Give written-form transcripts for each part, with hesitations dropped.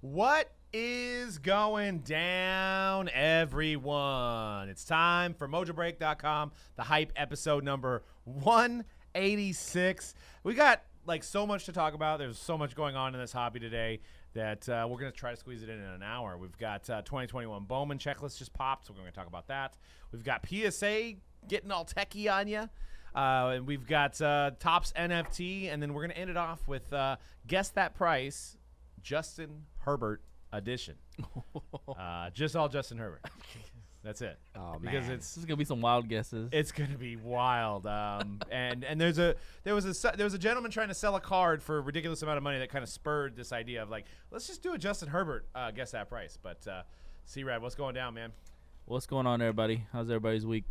What is going down, everyone? It's time for Mojobreak.com, the hype episode number 186. We got so much to talk about. There's so much going on in this hobby today that we're going to try to squeeze it in an hour. We've got 2021 Bowman checklist just popped, so we're going to talk about that. We've got PSA getting all techie on you. And we've got Topps NFT, and then we're going to end it off with Guess That Price, Justin Herbert edition. Just all Justin Herbert. That's it. Oh, because man. This is gonna be some wild guesses. It's gonna be wild. And there was a gentleman trying to sell a card for a ridiculous amount of money that kind of spurred this idea of let's just do a Justin Herbert Guess That Price. But C-Rad, what's going down, man? What's going on, everybody? How's everybody's week?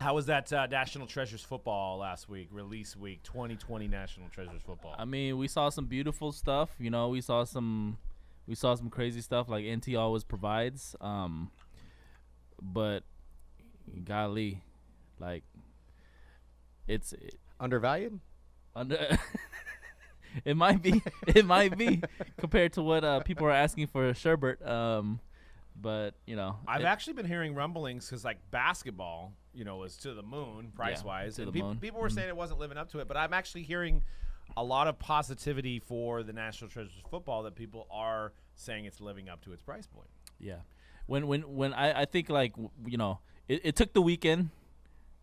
How was that National Treasures football last week, release week, 2020 National Treasures football? I mean, we saw some beautiful stuff. You know, we saw some crazy stuff like NT always provides. But golly, it's Undervalued? It might be compared to what people are asking for Sherbert. But I've actually been hearing rumblings because basketball, was to the moon price wise, and people were saying it wasn't living up to it. But I'm actually hearing a lot of positivity for the National Treasures football that people are saying it's living up to its price point. Yeah, when I think it took the weekend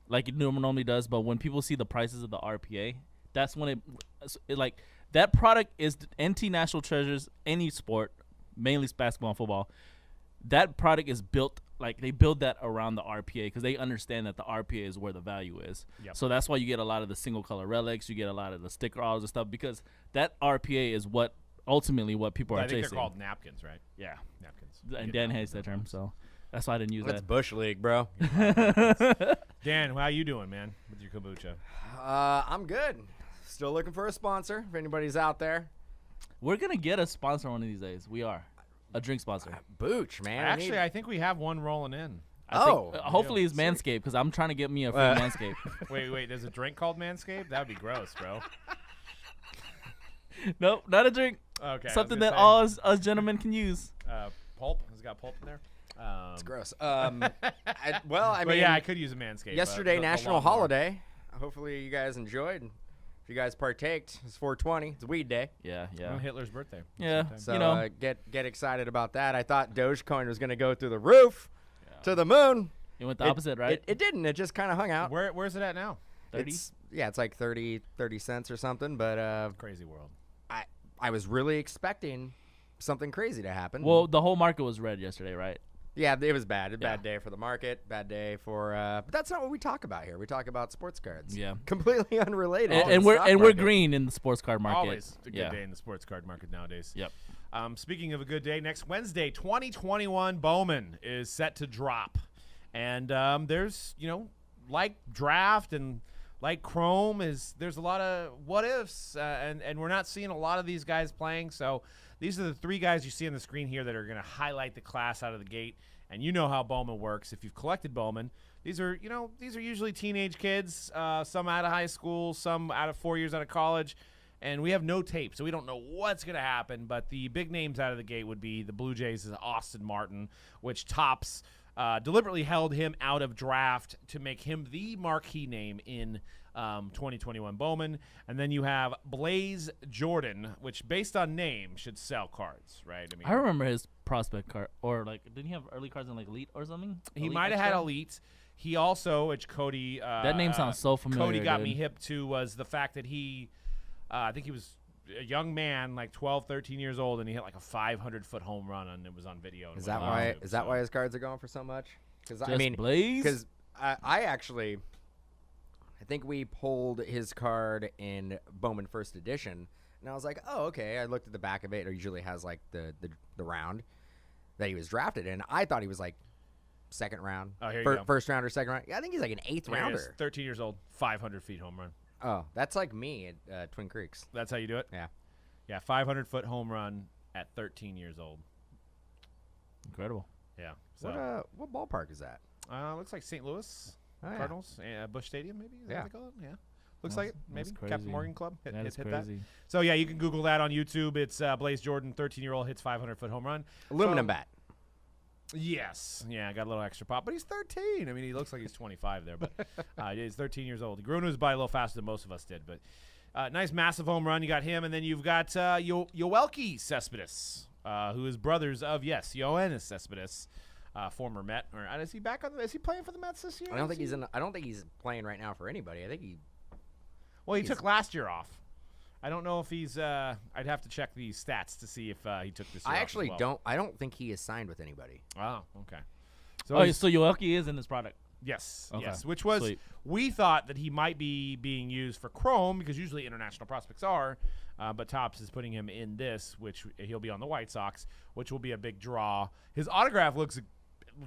like it normally does, but when people see the prices of the RPA, that's when it that product is NT National Treasures, any sport, mainly basketball and football. That product is built they build that around the RPA because they understand that the RPA is where the value is. Yep. So that's why you get a lot of the single color relics, you get a lot of the sticker autos and stuff because that RPA is what ultimately what people are chasing. I think they're called napkins, right? Yeah, napkins. And Dan hates that term, so that's why I didn't use That's that. Bush League, bro. Dan, how you doing, man, with your kombucha? I'm good. Still looking for a sponsor if anybody's out there. We're gonna get a sponsor one of these days. We are a drink sponsor. Booch, man. Actually, I think we have one rolling in. I think, hopefully it's Manscaped because I'm trying to get me a free Manscaped. Wait, there's a drink called Manscaped? That would be gross, bro. Nope, not a drink. Okay. Something that all us gentlemen can use. Pulp? Has it got pulp in there? It's gross. I mean, yeah, I could use a Manscaped. Yesterday, national holiday. Hopefully you guys enjoyed. If you guys partaked, it's 420. It's weed day. Yeah. On Hitler's birthday. Yeah. So get excited about that. I thought Dogecoin was going to go through the roof to the moon. It went the opposite, right? It didn't. It just kind of hung out. Where's it at now? 30? It's like 30 cents or something. But crazy world. I was really expecting something crazy to happen. Well, the whole market was red yesterday, right? Yeah, it was bad. A bad day for the market. Bad day for. But that's not what we talk about here. We talk about sports cards. Yeah, completely unrelated. And we're green in the sports card market. Always a good day in the sports card market nowadays. Yep. Speaking of a good day, next Wednesday, 2021 Bowman is set to drop, and there's draft and like Chrome there's a lot of what ifs, and we're not seeing a lot of these guys playing. So these are the three guys you see on the screen here that are going to highlight the class out of the gate. And you know how Bowman works. If you've collected Bowman, these are usually teenage kids, some out of high school, some out of 4 years out of college, and we have no tape, so we don't know what's going to happen. But the big names out of the gate would be the Blue Jays' Austin Martin, which Topps deliberately held him out of draft to make him the marquee name in 2021 Bowman. And then you have Blaze Jordan, which based on name should sell cards, right? I remember his prospect card, or didn't he have early cards in Elite or something? He might have had Elite. He also, which Cody that name sounds so familiar. Cody got me hip to was the fact that he I think he was a young man, 12, 13 years old, and he hit a 500-foot home run, and it was on video. Is that why? Is that why his cards are going for so much? Because Blaze? I think we pulled his card in Bowman First Edition, and I was like, oh, okay. I looked at the back of it. It usually has the round that he was drafted in. I thought he was second round, first round or second round. Yeah, I think he's an eighth rounder. 13 years old, 500 feet home run. Oh, that's like me at Twin Creeks. That's how you do it? Yeah. Yeah, 500-foot home run at 13 years old. Incredible. Yeah. So. What ballpark is that? Looks like St. Louis Cardinals, Busch Stadium, maybe? Is that what they call it? Yeah. Looks like it. Maybe that's Captain crazy. Morgan Club. That is Hit crazy. that. So yeah, you can Google that on YouTube. It's Blaze Jordan, 13-year-old, hits 500-foot home run. Aluminum bat. Yes. Yeah, got a little extra pop, but he's 13. I mean, he looks like he's 25 there, but he's 13 years old. He grew into his body a little faster than most of us did, but nice massive home run. You got him, and then you've got Yoelqui Cespedes, who is brothers of Yoenis Cespedes, former Met. Or is he back on? Is he playing for the Mets this year? I don't think he's playing right now for anybody. I think he. Well, he took last year off. I don't know if he's. I'd have to check these stats to see if he took this year off as well. I don't think he is signed with anybody. Oh, okay. So Yoelqui is in this product. Yes, Okay. yes. Which was, Sweet. we thought that he might be being used for Chrome because usually international prospects are, but Topps is putting him in this, which he'll be on the White Sox, which will be a big draw. His autograph looks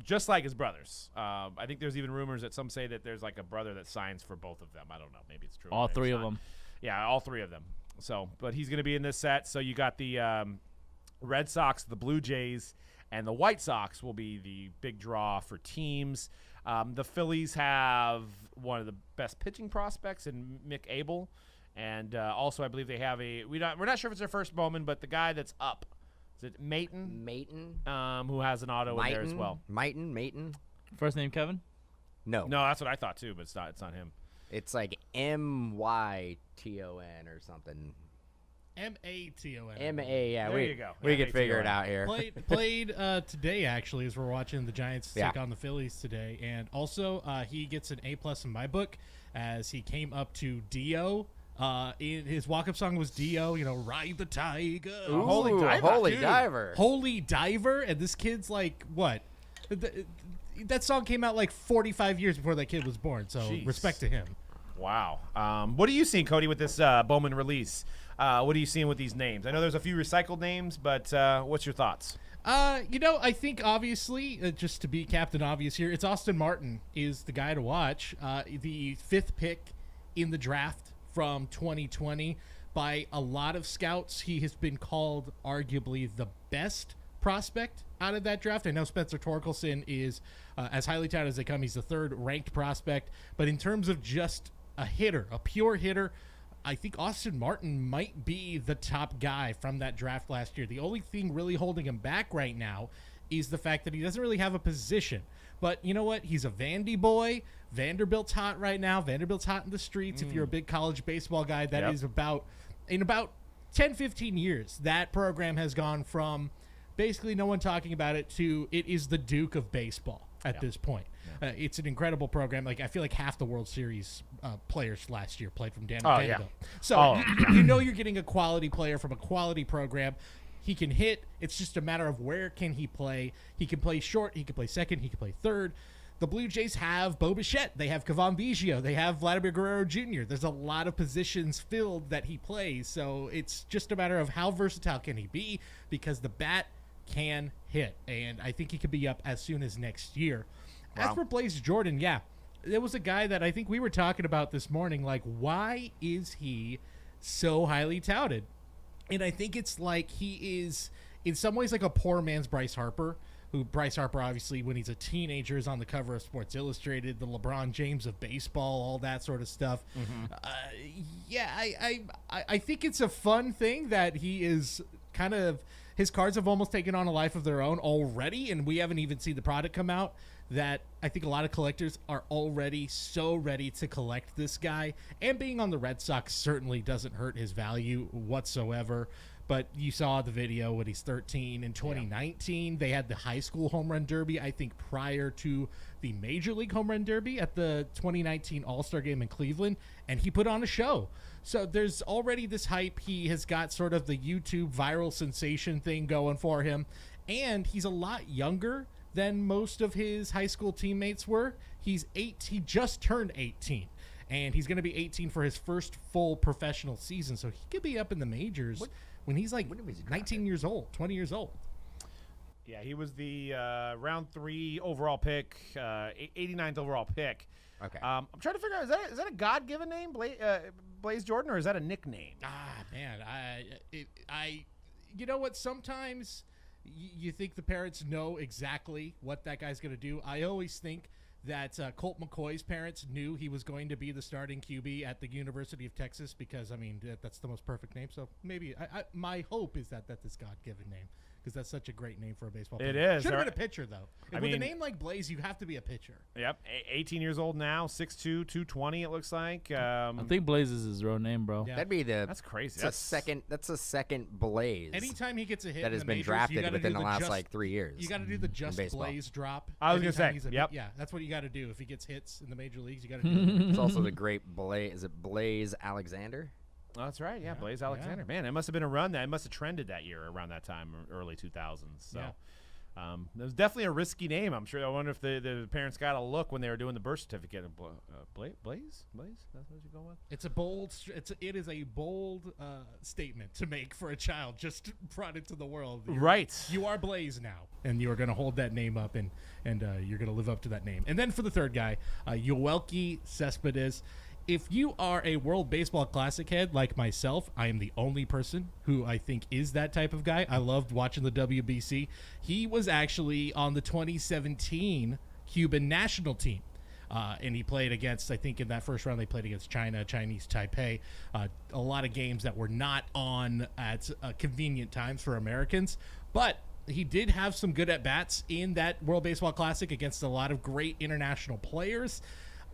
just like his brother's. I think there's even rumors that some say that there's like a brother that signs for both of them. I don't know. Maybe it's true. All maybe three it's of not. them. Yeah, all three of them. So, but he's going to be in this set. So you got the Red Sox, the Blue Jays, and the White Sox will be the big draw for teams. The Phillies have one of the best pitching prospects in Mick Abel, and also I believe they have we're not sure if it's their first Bowman, but the guy that's up, is it Mayton? Who has an auto in there as well. Mayton. First name Kevin? No, that's what I thought too, but it's not him. it's like Myton or something. Maton. Yeah, There you go. We could figure it M-A-T-O-N. out here. Played today, actually, as we're watching the Giants take on the Phillies today. And also, he gets an A+ in my book as he came up to Dio. In his walk-up song was Dio, ride the tiger. Ooh, Holy Diver, Holy dude. Diver. Holy Diver. And this kid's like, what? That song came out like 45 years before that kid was born. So Jeez. respect to him. Wow. What are you seeing, Cody, with this Bowman release? What are you seeing with these names? I know there's a few recycled names, but what's your thoughts? I think obviously, just to be Captain Obvious here, it's Austin Martin is the guy to watch. The 5th pick in the draft from 2020 by a lot of scouts. He has been called arguably the best prospect out of that draft. I know Spencer Torkelson is as highly touted as they come. He's the 3rd ranked prospect, but in terms of just a hitter, a pure hitter, I think Austin Martin might be the top guy from that draft last year. The only thing really holding him back right now is the fact that he doesn't really have a position. But you know what? He's a Vandy boy. Vanderbilt's hot right now. Vanderbilt's hot in the streets. If you're a big college baseball guy, that is in about 10, 15 years, that program has gone from basically no one talking about it to it is the Duke of baseball at this point. It's an incredible program. Like I feel like half the World Series players last year played from Vanderbilt. So you're getting a quality player from a quality program. He can hit. It's just a matter of where can he play. He can play short. He can play second. He can play third. The Blue Jays have Bo Bichette. They have Cavan Biggio. They have Vladimir Guerrero Jr. There's a lot of positions filled that he plays. So it's just a matter of how versatile can he be because the bat can hit. And I think he could be up as soon as next year. As for Blaze Jordan, there was a guy that I think we were talking about this morning. Like, why is he so highly touted? And I think it's like he is, in some ways, like a poor man's Bryce Harper. Who Bryce Harper, obviously, when he's a teenager, is on the cover of Sports Illustrated, the LeBron James of baseball, all that sort of stuff. I think it's a fun thing that he is kind of, his cards have almost taken on a life of their own already, and we haven't even seen the product come out. That I think a lot of collectors are already so ready to collect this guy. And being on the Red Sox certainly doesn't hurt his value whatsoever. But you saw the video when he's 13. In 2019, they had the high school home run derby, I think prior to the Major League home run derby at the 2019 All-Star game in Cleveland, and he put on a show. So there's already this hype. He has got sort of the YouTube viral sensation thing going for him. And he's a lot younger than most of his high school teammates were. He's 8. He just turned 18. And he's going to be 18 for his first full professional season. So he could be up in the majors when he's like 19 years old, 20 years old. Yeah, he was the round 3 overall pick, 89th overall pick. Okay. I'm trying to figure out, is that a God-given name, Blaze Jordan, or is that a nickname? Man, you know what? Sometimes you think the parents know exactly what that guy's going to do. I always think that Colt McCoy's parents knew he was going to be the starting QB at the University of Texas because, I mean, that's the most perfect name. So maybe my hope is that that's God-given name because that's such a great name for a baseball player. It is. Should have been a pitcher, though. I With a mean- name like Blaze, you have to be a pitcher. Yep, 18 years old now, 6'2", 220 it looks like. I think Blaze is his real name, bro. Yeah. That'd be the. That's crazy. That's a second Blaze. Anytime he gets a hit that in has the been majors, drafted you gotta within do the last just, like 3 years. You got to do the just baseball. Blaze drop. I was gonna anytime say, he's a- yep. Yeah, that's what you got to do. If he gets hits in the major leagues, you got to do it. It's also the great Blaze. Is it Blaze Alexander? Oh, that's right. Yeah, Yeah, Blaze yeah. Alexander. Man, it must have been a run that it must have trended that year around that time, early 2000s. So. Yeah. It was definitely a risky name. I'm sure. I wonder if the parents got a look when they were doing the birth certificate. Blaze? That's what you go with? It's a bold. It is a bold statement to make for a child just brought into the world. Right. You are Blaze now, and you are going to hold that name up, and you're going to live up to that name. And then for the third guy, Yoelqui Cespedes. If you are a World Baseball Classic head like myself, I am the only person who I think is that type of guy. I loved watching the WBC. He was actually on the 2017 Cuban national team. And he played against, I think in that first round, they played against China, Chinese Taipei. A lot of games that were not on at convenient times for Americans. But he did have some good at-bats in that World Baseball Classic against a lot of great international players.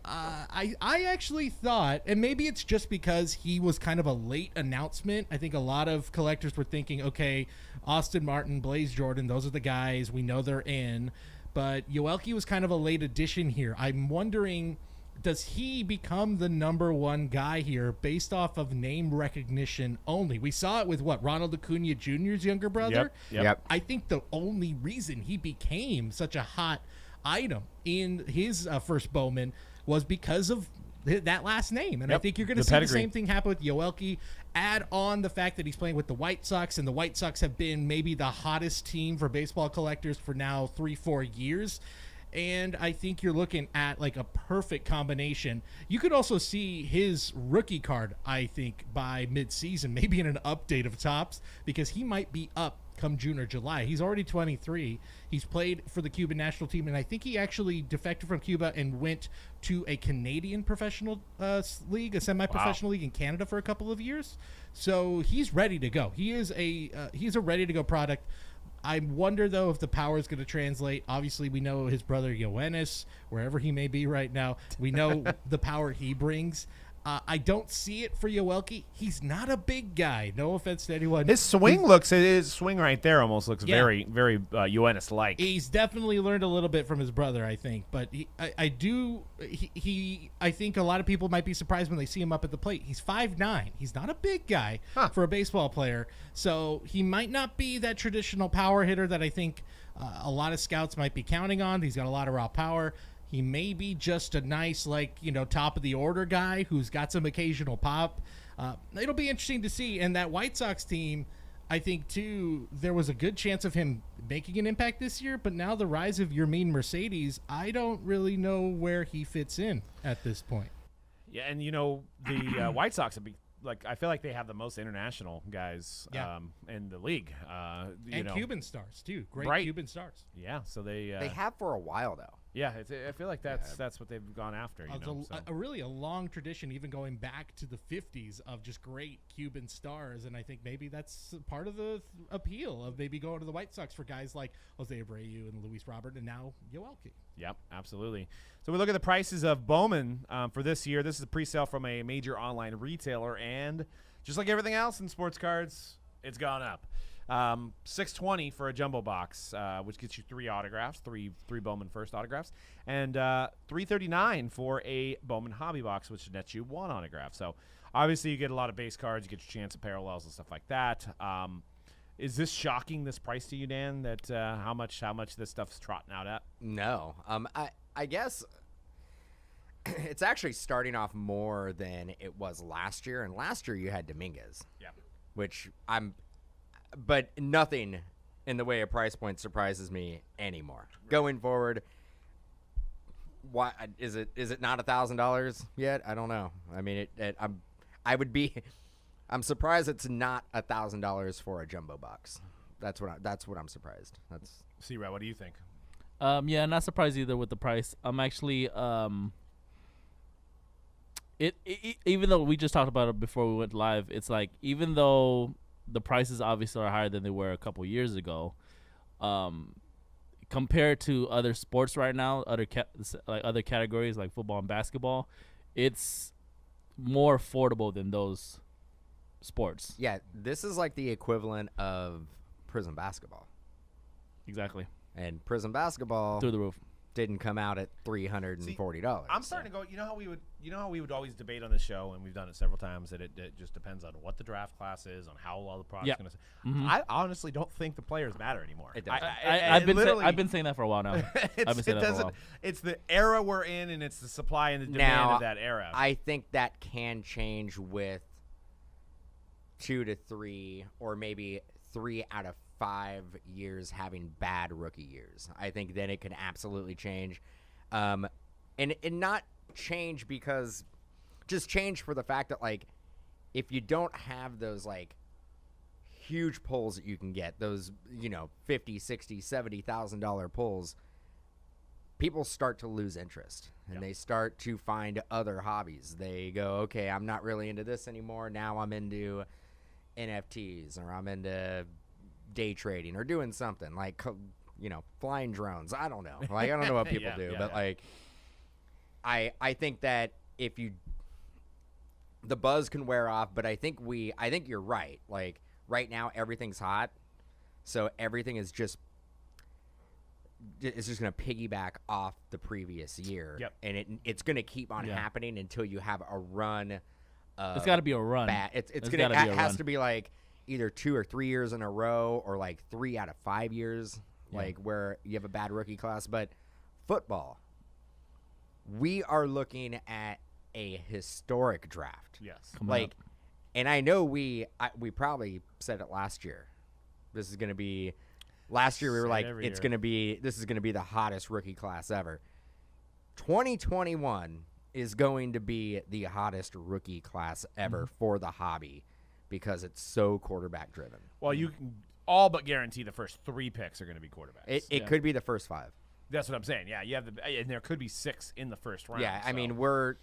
I actually thought, and maybe it's just because he was kind of a late announcement. I think a lot of collectors were thinking, okay, Austin Martin, Blaze Jordan, those are the guys. We know they're in. But Yoelqui was kind of a late addition here. I'm wondering, does he become the number one guy here based off of name recognition only? We saw it with, Ronald Acuna Jr.'s younger brother? Yep. I think the only reason he became such a hot item in his first Bowman was because of that last name. And I Yep, think you're going to the see pedigree. the same thing happen with Yoelqui. Add on the fact that he's playing with the White Sox, and the White Sox have been maybe the hottest team for baseball collectors for now 3-4 years. And I think you're looking at like a perfect combination. You could also see his rookie card, I think, by mid-season, maybe in an update of Topps, because he might be up come June or July. He's already 23. He's played for the Cuban national team, and I think he actually defected from Cuba and went to a Canadian professional league, a semi-professional league in Canada for a couple of years. So he's ready to go. He's a ready-to-go product. I wonder, though, if the power is going to translate. Obviously, we know his brother Yoenis, wherever he may be right now. We know the power he brings. I don't see it for Yoelqui. He's not a big guy. No offense to anyone. His swing his swing right there almost looks Yeah. very, very Yoenis-like. He's definitely learned a little bit from his brother, I think. But I think a lot of people might be surprised when they see him up at the plate. He's 5'9". He's not a big guy for a baseball player. So he might not be that traditional power hitter that I think a lot of scouts might be counting on. He's got a lot of raw power. He may be just a nice, top of the order guy who's got some occasional pop. It'll be interesting to see. And that White Sox team, I think, too, there was a good chance of him making an impact this year. But now the rise of Yermin Mercedes, I don't really know where he fits in at this point. Yeah, and the White Sox have I feel like they have the most international guys in the league. And Cuban stars, too. Great Right. Cuban stars. Yeah, so they have for a while though. yeah, I feel like that's what they've gone after. Really a long tradition, even going back to the 50s, of just great Cuban stars. And I think maybe that's part of the appeal of maybe going to the White Sox for guys like Jose Abreu and Luis Robert and now Yoelqui. Yep, absolutely. So we look at the prices of Bowman for this year. This is a pre-sale from a major online retailer, and just like everything else in sports cards, it's gone up. $620 for a jumbo box, which gets you 3 autographs, three Bowman first autographs, and $339 for a Bowman hobby box, which nets you 1 autograph. So obviously you get a lot of base cards, you get your chance at parallels and stuff like that. Is this shocking, this price to you, Dan? That how much this stuff's trotting out at? No. I guess it's actually starting off more than it was last year. And last year you had Dominguez. Yeah. But nothing in the way of price point surprises me anymore. Going forward, why is it not $1,000 yet? I don't know. I mean, I'm surprised it's not $1,000 for a jumbo box. That's what I'm surprised. C-Ray, what do you think? Yeah, not surprised either with the price. I'm actually even though we just talked about it before we went live, it's like even though the prices obviously are higher than they were a couple years ago, compared to other sports right now, other categories like football and basketball, it's more affordable than those sports. Yeah, this is like the equivalent of Prism basketball. Exactly. And Prism basketball Through the roof. didn't come out at $340. I'm starting to go. You know how we would always debate on this show, and we've done it several times. That it just depends on what the draft class is, on how well the product's going to. Mm-hmm. I honestly don't think the players matter anymore. It doesn't. I've been saying that for a while now. I've been saying that for a while. It's the era we're in, and it's the supply and the demand Now, of that era. I think that can change with 2 to 3 or maybe 3 out of 5 years having bad rookie years. I think then it can absolutely change. And not change because just change for the fact that, like, if you don't have those, like, huge pulls that you can get, those, $50, $60, $70,000 pulls, people start to lose interest and they start to find other hobbies. They go, okay, I'm not really into this anymore. Now I'm into NFTs, or I'm into day trading, or doing something like, flying drones. I don't know. Like, I don't know what people do, but like, I think that the buzz can wear off, but I think you're right. Like, right now everything's hot, so everything is just going to piggyback off the previous year. Yep. And it's going to keep on happening until you have a run. It's got to be a run. It has to be like either 2 or 3 years in a row, or like 3 out of 5 years, like where you have a bad rookie class. But football, we are looking at a historic draft. Yes. And I know we probably said it last year. This is going to be. Last year we were like, this is going to be the hottest rookie class ever. 2021 is going to be the hottest rookie class ever for the hobby because it's so quarterback driven. Well, you can all but guarantee the first 3 picks are going to be quarterbacks. It could be the first 5. That's what I'm saying. Yeah, you have and there could be 6 in the first round. Yeah, I so. mean,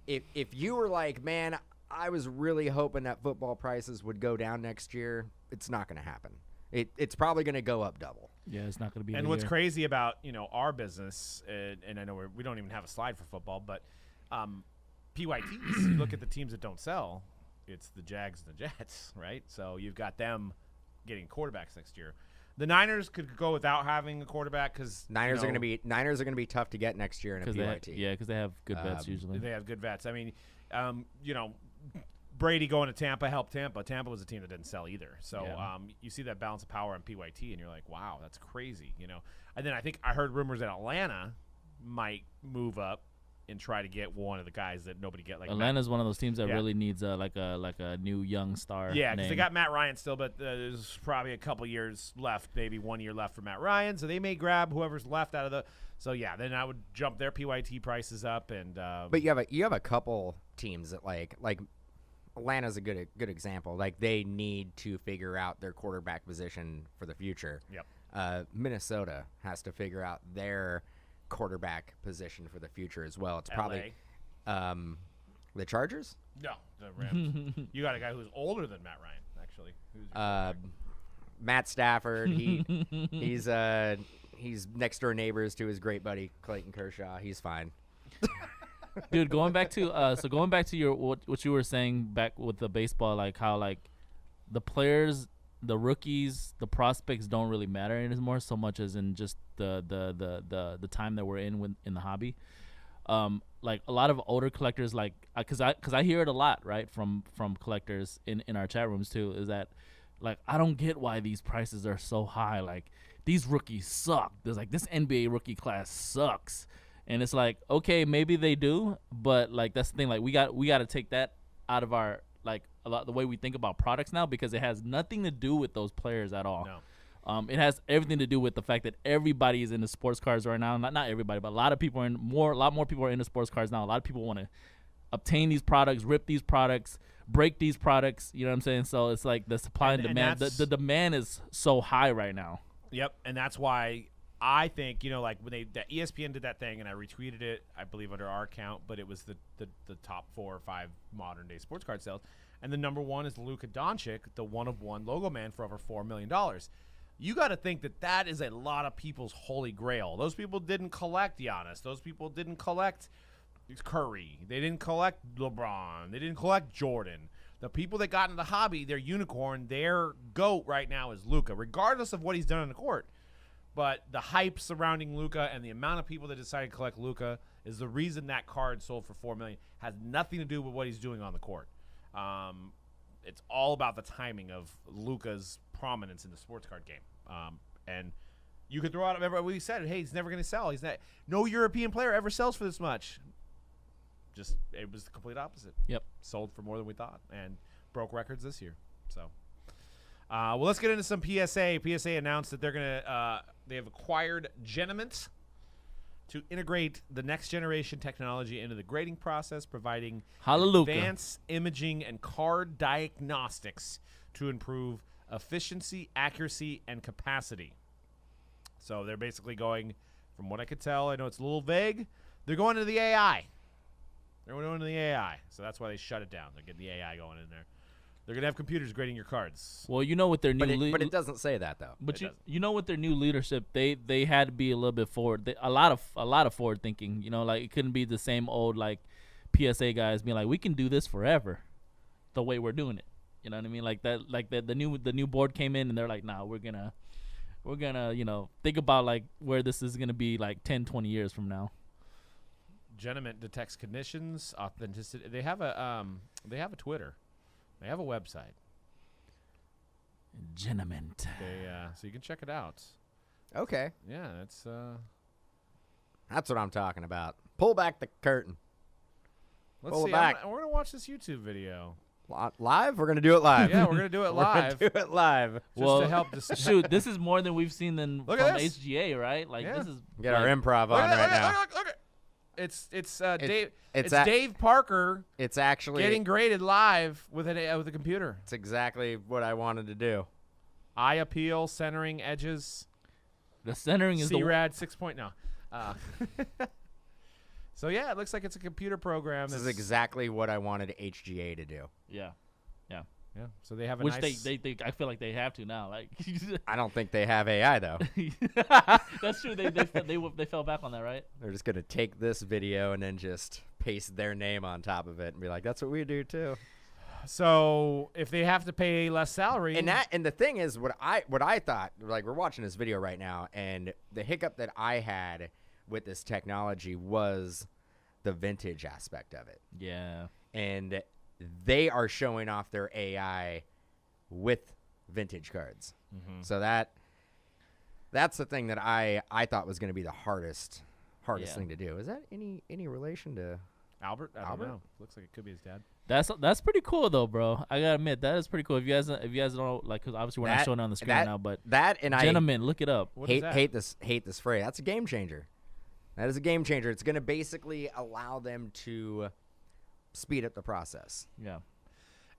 if you were like, man, I was really hoping that football prices would go down next year, it's not going to happen. It's probably going to go up double. Yeah, it's not going to be. And what's crazy about our business, and I know we don't even have a slide for football, but PYTs. You look at the teams that don't sell. It's the Jags and the Jets, right? So you've got them getting quarterbacks next year. The Niners could go without having a quarterback because Niners are going to be tough to get next year in a PYT. Because they have good vets usually. They have good vets. I mean, Brady going to Tampa helped Tampa. Tampa was a team that didn't sell either. So you see that balance of power on PYT, and you're like, wow, that's crazy, And then I heard rumors that Atlanta might move up and try to get one of the guys that nobody get. Like Atlanta's one of those teams that really needs a new young star. Yeah, because they got Matt Ryan still, but there's probably a couple years left, maybe 1 year left for Matt Ryan. So they may grab whoever's left out of the. So then I would jump their PYT prices up and. But you have a couple teams that like Atlanta's a good example. Like, they need to figure out their quarterback position for the future. Yep. Minnesota has to figure out their quarterback position for the future as well. It's probably the Chargers. No, the Rams. You got a guy who's older than Matt Ryan, actually. Matt Stafford. He's next door neighbors to his great buddy Clayton Kershaw. He's fine. Dude, going back to your what you were saying back with the baseball, like how like the players, the rookies, the prospects don't really matter anymore so much as in just the time that we're in the hobby. Like a lot of older collectors, like because I hear it a lot, right, from collectors in our chat rooms too, is that like I don't get why these prices are so high. Like, these rookies suck. There's like this NBA rookie class sucks. And it's like, okay, maybe they do, but like that's the thing. Like we got to take that out of our like a lot the way we think about products now, because it has nothing to do with those players at all. No. It has everything to do with the fact that everybody is into sports cars right now. Not everybody, but a lot more people are into sports cars now. A lot of people want to obtain these products, rip these products, break these products. You know what I'm saying? So it's like the supply and demand. The demand is so high right now. Yep, and that's why I think, like when that ESPN did that thing, and I retweeted it, I believe under our account, but it was the top 4 or 5 modern day sports card sales, and the number one is Luka Doncic, the 1-of-1 logo man for over $4 million. You got to think that is a lot of people's holy grail. Those people didn't collect Giannis. Those people didn't collect Curry. They didn't collect LeBron. They didn't collect Jordan. The people that got into the hobby, their unicorn, their GOAT right now is Luka, regardless of what he's done on the court. But the hype surrounding Luka and the amount of people that decided to collect Luka is the reason that card sold for $4 million. Has nothing to do with what he's doing on the court. It's all about the timing of Luka's prominence in the sports card game. And you could throw out, remember we said, hey, he's never going to sell. No European player ever sells for this much. It was the complete opposite. Yep. Sold for more than we thought and broke records this year. So, well, let's get into some PSA. PSA announced that they have acquired Genamint to integrate the next generation technology into the grading process, providing advanced imaging and card diagnostics to improve efficiency, accuracy, and capacity. So they're basically going, from what I could tell, I know it's a little vague, they're going to the AI. They're going to the AI. So that's why they shut it down. They're getting the AI going in there. They're going to have computers grading your cards. Well, with their new but it doesn't say that though. But with their new leadership, they had to be a little bit forward. A lot of forward thinking. Like it couldn't be the same old like PSA guys being like, we can do this forever, the way we're doing it. You know what I mean? Like that. Like the new board came in and they're like, nah, we're gonna think about like where this is gonna be like 10, 20 years from now. Genamint detects conditions, authenticity. They have a Twitter. They have a website. Genamint. So you can check it out. Okay. Yeah, that's what I'm talking about. Pull back the curtain. Let's Pull see. it back. We're gonna watch this YouTube video. Live? We're gonna do it live. Yeah, we're gonna do it live. We're gonna do it live. Just to help. Shoot, this is more than we've seen from HGA, right? Like Yeah. this is Get our improv on right now. Look. It's It's Dave Parker It's actually getting graded live with a computer. It's exactly what I wanted to do. Eye appeal, centering, edges. the centering is C-Rad 6 point. No. So yeah, it looks like it's a computer program. This is exactly what I wanted HGA to do. Yeah. Yeah. So they have a Which nice. they I feel like they have to now. Like I don't think they have AI though. that's true. They fell back on that, right? They're just gonna take this video and then just paste their name on top of it and be like, "That's what we do too." So if they have to pay less salary, And the thing is, what I thought, like we're watching this video right now, and the hiccup that I had with this technology was the vintage aspect of it. Yeah. And they are showing off their AI with vintage cards. Mm-hmm. So that's the thing that I thought was going to be the hardest thing to do. Is that any relation to Albert? I don't Albert? know. Looks like it could be his dad. That's pretty cool though, bro. I gotta admit that is pretty cool. If you guys don't like, because obviously we're not showing it on the screen now, but that and Genamint, look it up. What is that? hate this phrase. That's a game changer. That is a game changer. It's going to basically allow them to speed up the process. Yeah.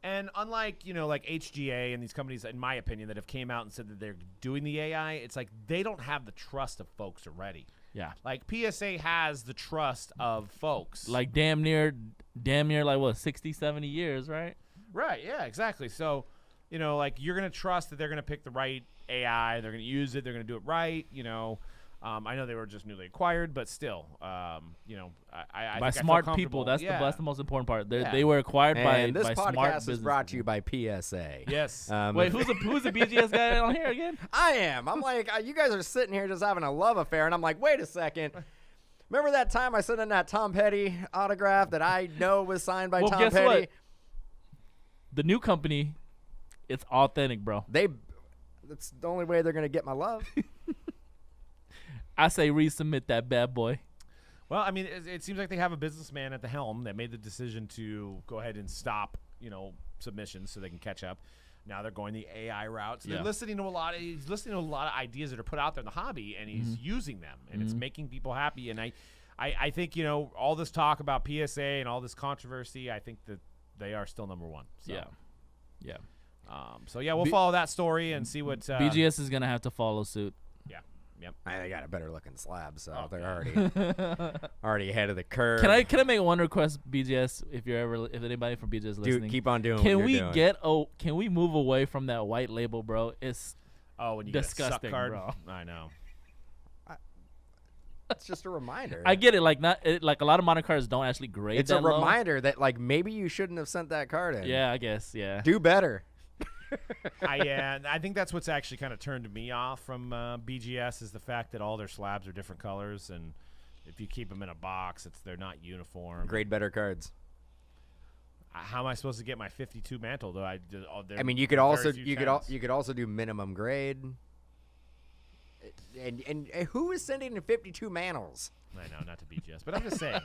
And unlike, like HGA and these companies, in my opinion, that have came out and said that they're doing the AI, it's like they don't have the trust of folks already. Yeah. Like PSA has the trust of folks. Like damn near like what, 60, 70 years, right? Right, yeah, exactly. So, like you're going to trust that they're going to pick the right AI, they're going to use it, they're going to do it right, I know they were just newly acquired, but still, I by think smart I feel people. That's yeah. that's the most important part. Yeah. They were acquired And by this smart podcast business is brought to people. you by PSA. Yes. Wait, who's the BGS guy on here again? I am. I'm like, you guys are sitting here just having a love affair, and I'm like, wait a second. Remember that time I sent in that Tom Petty autograph that I know was signed by Well, Tom guess Petty? what? The new company, it's authentic, bro. That's the only way they're gonna get my love. I say resubmit that bad boy. Well, I mean, it seems like they have a businessman at the helm that made the decision to go ahead and stop, submissions so they can catch up. Now they're going the AI route. So they're listening to he's listening to a lot of ideas that are put out there in the hobby, and he's using them, and it's making people happy. And I think, all this talk about PSA and all this controversy, I think that they are still number one. So. Yeah. So yeah, we'll follow that story and see what BGS is gonna have to follow suit. Yeah. Yep. They got a better looking slab, so Oh, they're God. already ahead of the curve. Can I make one request, BGS? If anybody from BGS is listening, Dude, keep on doing can what we you're doing. can we move away from that white label, bro? It's Oh, when you disgusting, get a suck card. bro. I know. It's just a reminder. I get it. Like like a lot of modern cards don't actually grade. It's a that low. reminder that like maybe you shouldn't have sent that card in. Yeah, I guess. Yeah. Do better. I think that's what's actually kind of turned me off from BGS is the fact that all their slabs are different colors, and if you keep them in a box, they're not uniform. Grade better cards. How am I supposed to get my 52 mantle? Though I mean, you could also you could also do minimum grade. And who is sending in 52 mantles? I know, not to BGS, but I'm just saying,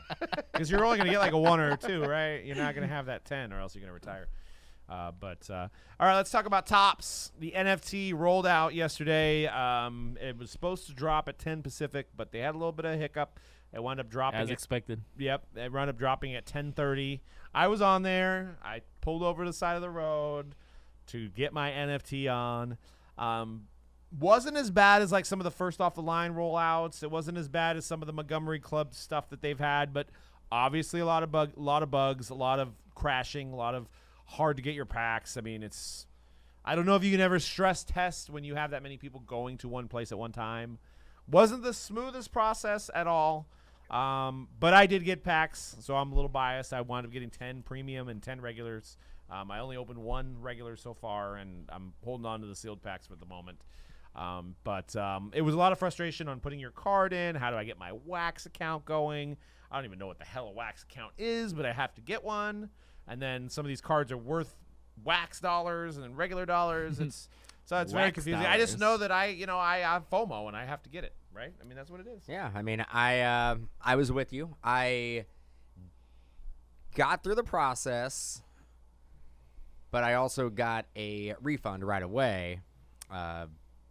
because you're only going to get like a 1 or a 2, right? You're not going to have that 10, or else you're going to retire. All right, let's talk about Topps. The NFT rolled out yesterday. It was supposed to drop at 10 Pacific, but they had a little bit of a hiccup. It wound up dropping As expected. Yep, it wound up dropping at 10:30. I was on there. I pulled over to the side of the road to get my NFT on. Wasn't as bad as like some of the first off the line rollouts. It wasn't as bad as some of the Montgomery Club stuff that they've had, but obviously a lot of bugs, a lot of crashing, a lot of hard to get your packs. I mean, I don't know if you can ever stress test when you have that many people going to one place at one time. Wasn't the smoothest process at all, but I did get packs, so I'm a little biased. I wound up getting 10 premium and 10 regulars. I only opened 1 regular so far, and I'm holding on to the sealed packs for the moment. But it was a lot of frustration on putting your card in. How do I get my Wax account going? I don't even know what the hell a Wax account is, but I have to get one. And then some of these cards are worth Wax dollars and regular dollars. It's very Wax confusing. dollars. I just know that I have FOMO and I have to get it, right? I mean, that's what it is. Yeah, I mean, I was with you. I got through the process, but I also got a refund right away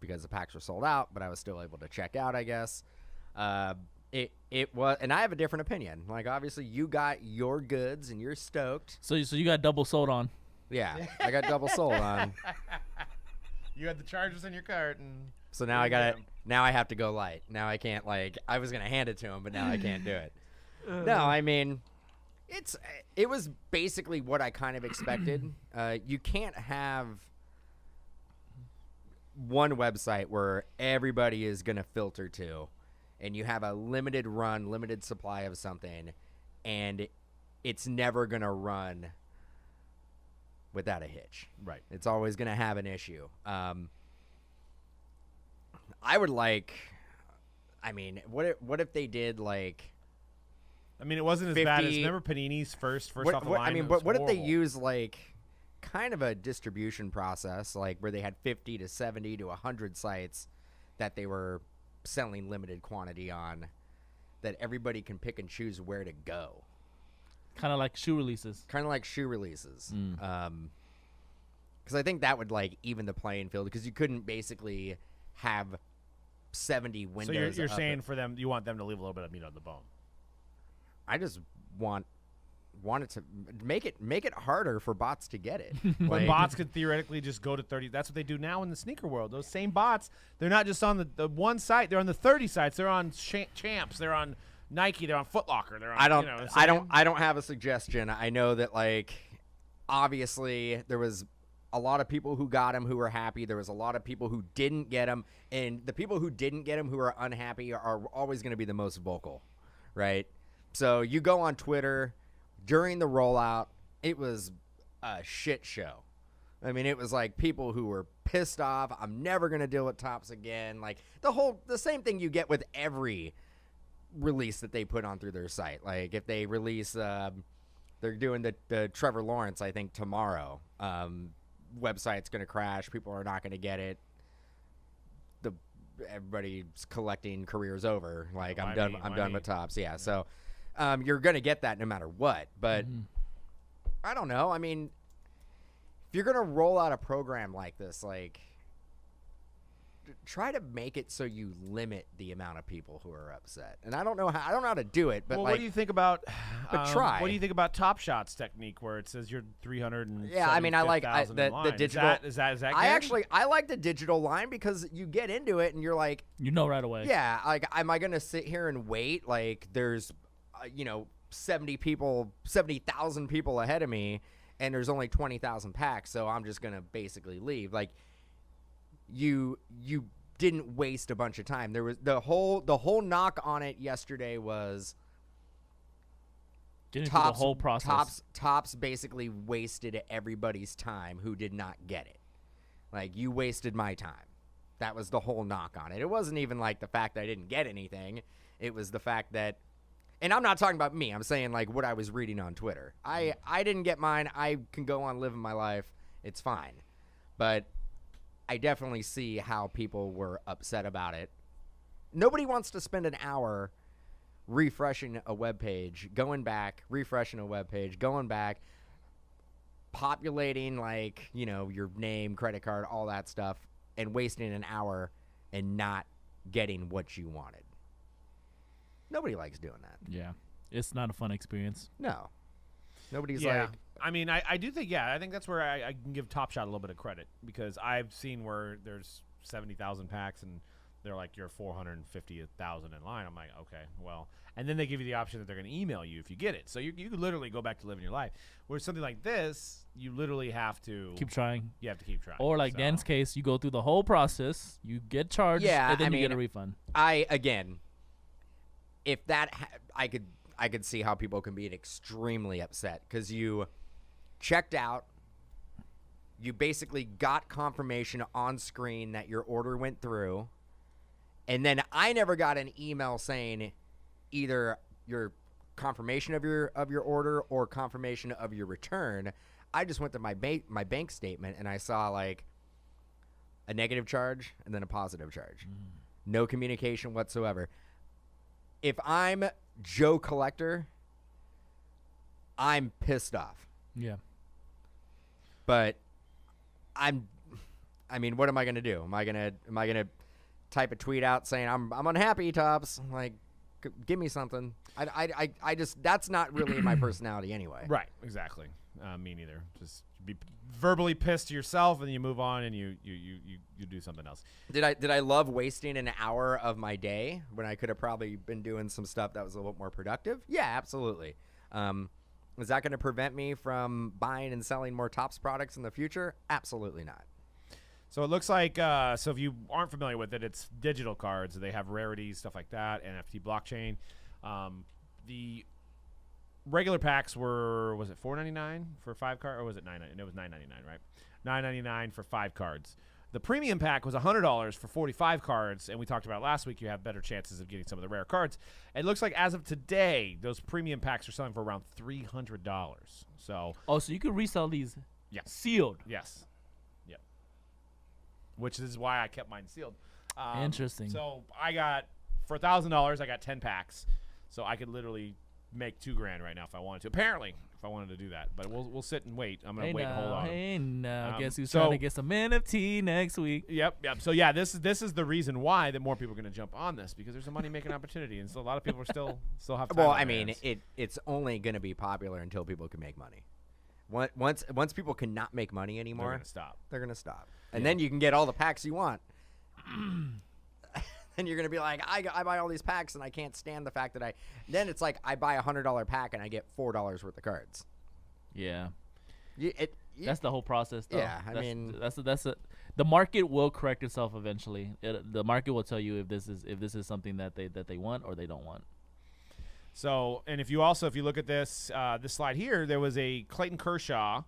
because the packs were sold out, but I was still able to check out, I guess. It was, and I have a different opinion. Like, obviously, you got your goods and you're stoked. So you got double sold on. Yeah, I got double sold on. You had the charges in your cart, and So now I got to now I have to go light. Now I can't, like, I was gonna hand it to him, but now I can't do it. No, I mean, it was basically what I kind of expected. You can't have one website where everybody is gonna filter to, and you have a limited run, limited supply of something, and it's never gonna run without a hitch. right. It's always going to have an issue. I would like, I mean, what if they did like, I mean, it wasn't as 50 bad as remember Panini's first off the line. I mean, It was what if they horrible. use like kind of a distribution process, like where they had 50 to 70 to 100 sites that they were selling limited quantity on, that everybody can pick and choose where to go. Kind of like shoe releases. Kind of like shoe releases. Because I think that would like even the playing field, because you couldn't basically have 70 windows. So you're up saying it. for them, you want them to leave a little bit of meat on the bone. I just want it to make it harder for bots to get it. When Like, bots could theoretically just go to 30. That's what they do now in the sneaker world. Those same bots, they're not just on the one site. They're on the 30 sites. They're on Champs. They're on Nike. They're on Foot Locker. They're on, I don't you know what I I'm don't I don't have a suggestion. I know that, like, obviously there was a lot of people who got him who were happy. There was a lot of people who didn't get him, and the people who didn't get him who are unhappy are always going to be the most vocal, right? So you go on Twitter during the rollout, it was a shit show. I mean, it was like people who were pissed off. I'm never going to deal with Topps again. Like the same thing you get with every release that they put on through their site. Like if they release, they're doing the Trevor Lawrence, I think, tomorrow. Website's going to crash. People are not going to get it. Everybody's collecting career's over. Like I'm done with Topps. Yeah. So you're going to get that no matter what. But I don't know. I mean, if you're going to roll out a program like this, like, try to make it so you limit the amount of people who are upset. And I don't know how to do it, but well, like, what do you think about? but try. What do you think about Top Shot's technique, where it says you're 300? Yeah, I mean, I like the digital. Is that I like the digital line because you get into it and you're like, You know right away. yeah, like, am I gonna sit here and wait? Like, there's, 70,000 people ahead of me, and there's only 20,000 packs, so I'm just gonna basically leave. Like, you didn't waste a bunch of time. There was the whole knock on it yesterday was Didn't do the whole process. Topps basically wasted everybody's time who did not get it. Like, you wasted my time. That was the whole knock on it. It wasn't even like the fact that I didn't get anything. It was the fact that, and I'm not talking about me. I'm saying like what I was reading on Twitter. I didn't get mine. I can go on living my life. It's fine. But I definitely see how people were upset about it. Nobody wants to spend an hour refreshing a web page, going back, refreshing a web page, going back, populating like, your name, credit card, all that stuff, and wasting an hour and not getting what you wanted. Nobody likes doing that. Yeah. It's not a fun experience. No. Nobody's Yeah. like, I mean, I do think, I think that's where I can give Top Shot a little bit of credit, because I've seen where there's 70,000 packs and they're like, you're 450,000 in line. I'm like, okay, well, and then they give you the option that they're going to email you if you get it. So you could literally go back to living your life. Whereas something like this, you literally have to Keep trying. You have to keep trying. Or like Dan's case, you go through the whole process, you get charged, and then you get a refund. If that, I could see how people can be extremely upset because you checked out, you basically got confirmation on screen that your order went through, and then I never got an email saying either your confirmation of your order or confirmation of your return. I just went to my bank statement and I saw like a negative charge and then a positive charge. No communication whatsoever. If I'm Joe Collector, I'm pissed off. Yeah. But I mean, what am I going to do? Am I going to type a tweet out saying I'm unhappy, Topps? Like, give me something. I just, that's not really in my personality anyway. Right, exactly. Me neither. Just be verbally pissed to yourself, and then you move on and you do something else. Did I love wasting an hour of my day when I could have probably been doing some stuff that was a little more productive? Yeah, absolutely. Is that going to prevent me from buying and selling more Topps products in the future? Absolutely not. So it looks like, so if you aren't familiar with it, it's digital cards. They have rarities, stuff like that, NFT blockchain. The regular packs were, was it $4.99 for 5 cards, or was it $9.99? It was $9.99, right? $9.99 for 5 cards. The premium pack was $100 for 45 cards, and we talked about last week. You have better chances of getting some of the rare cards. It looks like as of today, those premium packs are selling for around $300. So, so you could resell these yes, sealed. yes, yep. Which is why I kept mine sealed. Interesting. So I got, for $1,000, I got 10 packs. So I could literally make $2,000 right now if I wanted to. Apparently, if I wanted to do that, but we'll sit and wait. I'm gonna wait and hold on. Hey, now, guess who's trying to get some NFT next week? Yep. So yeah, this is the reason why that more people are gonna jump on this, because there's a money making opportunity, and so a lot of people are still have time. Well, on I their mean, hands. it's only gonna be popular until people can make money. Once people cannot make money anymore, they're gonna stop. They're gonna stop, and then you can get all the packs you want. And you're going to be like, I buy all these packs and I can't stand the fact that then it's like I buy $100 pack and I get $4 worth of cards. Yeah. That's the whole process, though. Yeah, the market will correct itself eventually. The market will tell you if this is something that they want or they don't want. So, and if you look at this slide here, there was a Clayton Kershaw.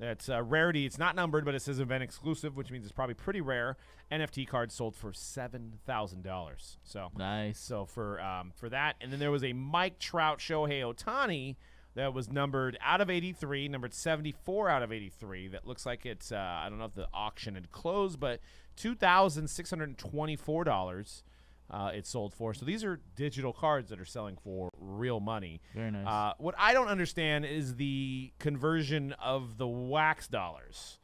That's a rarity. It's not numbered, but it says event exclusive, which means it's probably pretty rare. NFT card sold for $7,000. So nice. So for that, and then there was a Mike Trout Shohei Ohtani that was numbered out of 83, numbered 74 out of 83. That looks like it's I don't know if the auction had closed, but $2,624. It sold for. So these are digital cards that are selling for real money. Very nice. What I don't understand is the conversion of the wax dollars.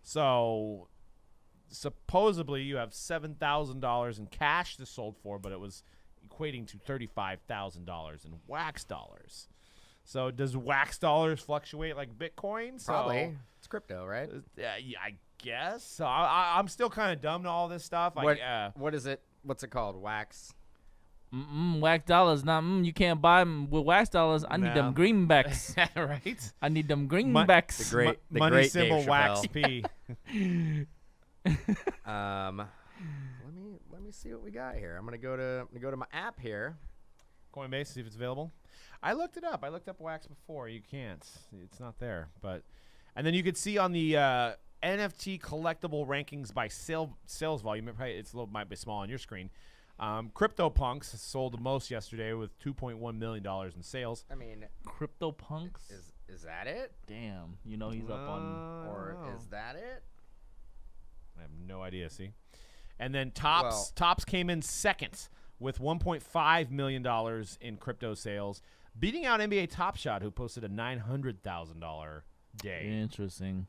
So supposedly you have $7,000 in cash this sold for, but it was equating to $35,000 in wax dollars. So does wax dollars fluctuate like Bitcoin? So, Probably. It's crypto, right? yeah, I guess. So I'm still kind of dumb to all this stuff. What is it? What's it called? Wax? Wax dollars. You can't buy them with wax dollars. I need No. them greenbacks. Right? I need them greenbacks. The Money great symbol Dave wax Chappelle. P. Let me see what we got here. I'm gonna go to my app here. Coinbase, see if it's available. I looked it up. I looked up wax before. You can't. It's not there. And then you could see on the NFT collectible rankings by sales volume. Might be small on your screen. CryptoPunks sold the most yesterday with $2.1 million in sales. I mean, CryptoPunks. is that it? Damn, he's up on. Or is that it? I have no idea. See, and then Topps came in second with $1.5 million in crypto sales, beating out NBA Top Shot, who posted a $900,000 day. Interesting.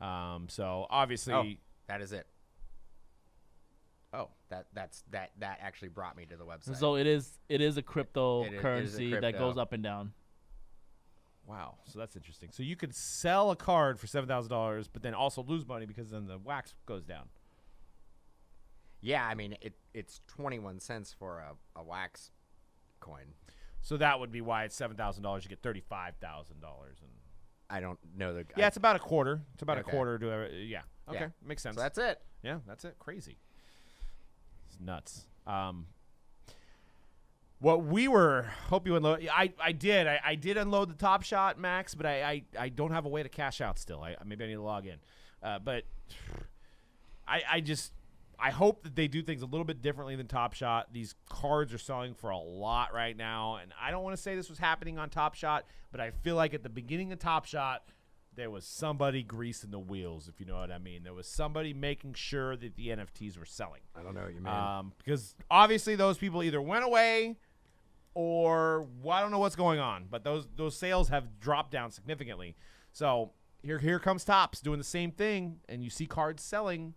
So obviously, that is it. Oh, that actually brought me to the website. So it is a cryptocurrency that crypto. goes up and down. wow. So that's interesting. So you could sell a card for $7,000, but then also lose money because then the wax goes down. Yeah, I mean it's 21 cents for a wax coin. So that would be why it's $7,000. You get $35,000, and I don't know the. yeah, it's about a quarter. It's about a Okay. quarter to yeah. Okay, Yeah. makes sense. So that's it. Yeah, that's it. Crazy. It's nuts. What we were hope you unload. I did unload the Top Shot Max, but I don't have a way to cash out still. Maybe I need to log in. But I hope that they do things a little bit differently than Top Shot. These cards are selling for a lot right now, and I don't want to say this was happening on Top Shot, but I feel like at the beginning of Top Shot, there was somebody greasing the wheels, if you know what I mean. There was somebody making sure that the NFTs were selling. I don't know what you mean. Because obviously those people either went away or I don't know what's going on, but those sales have dropped down significantly. So here comes Topps doing the same thing, and you see cards selling.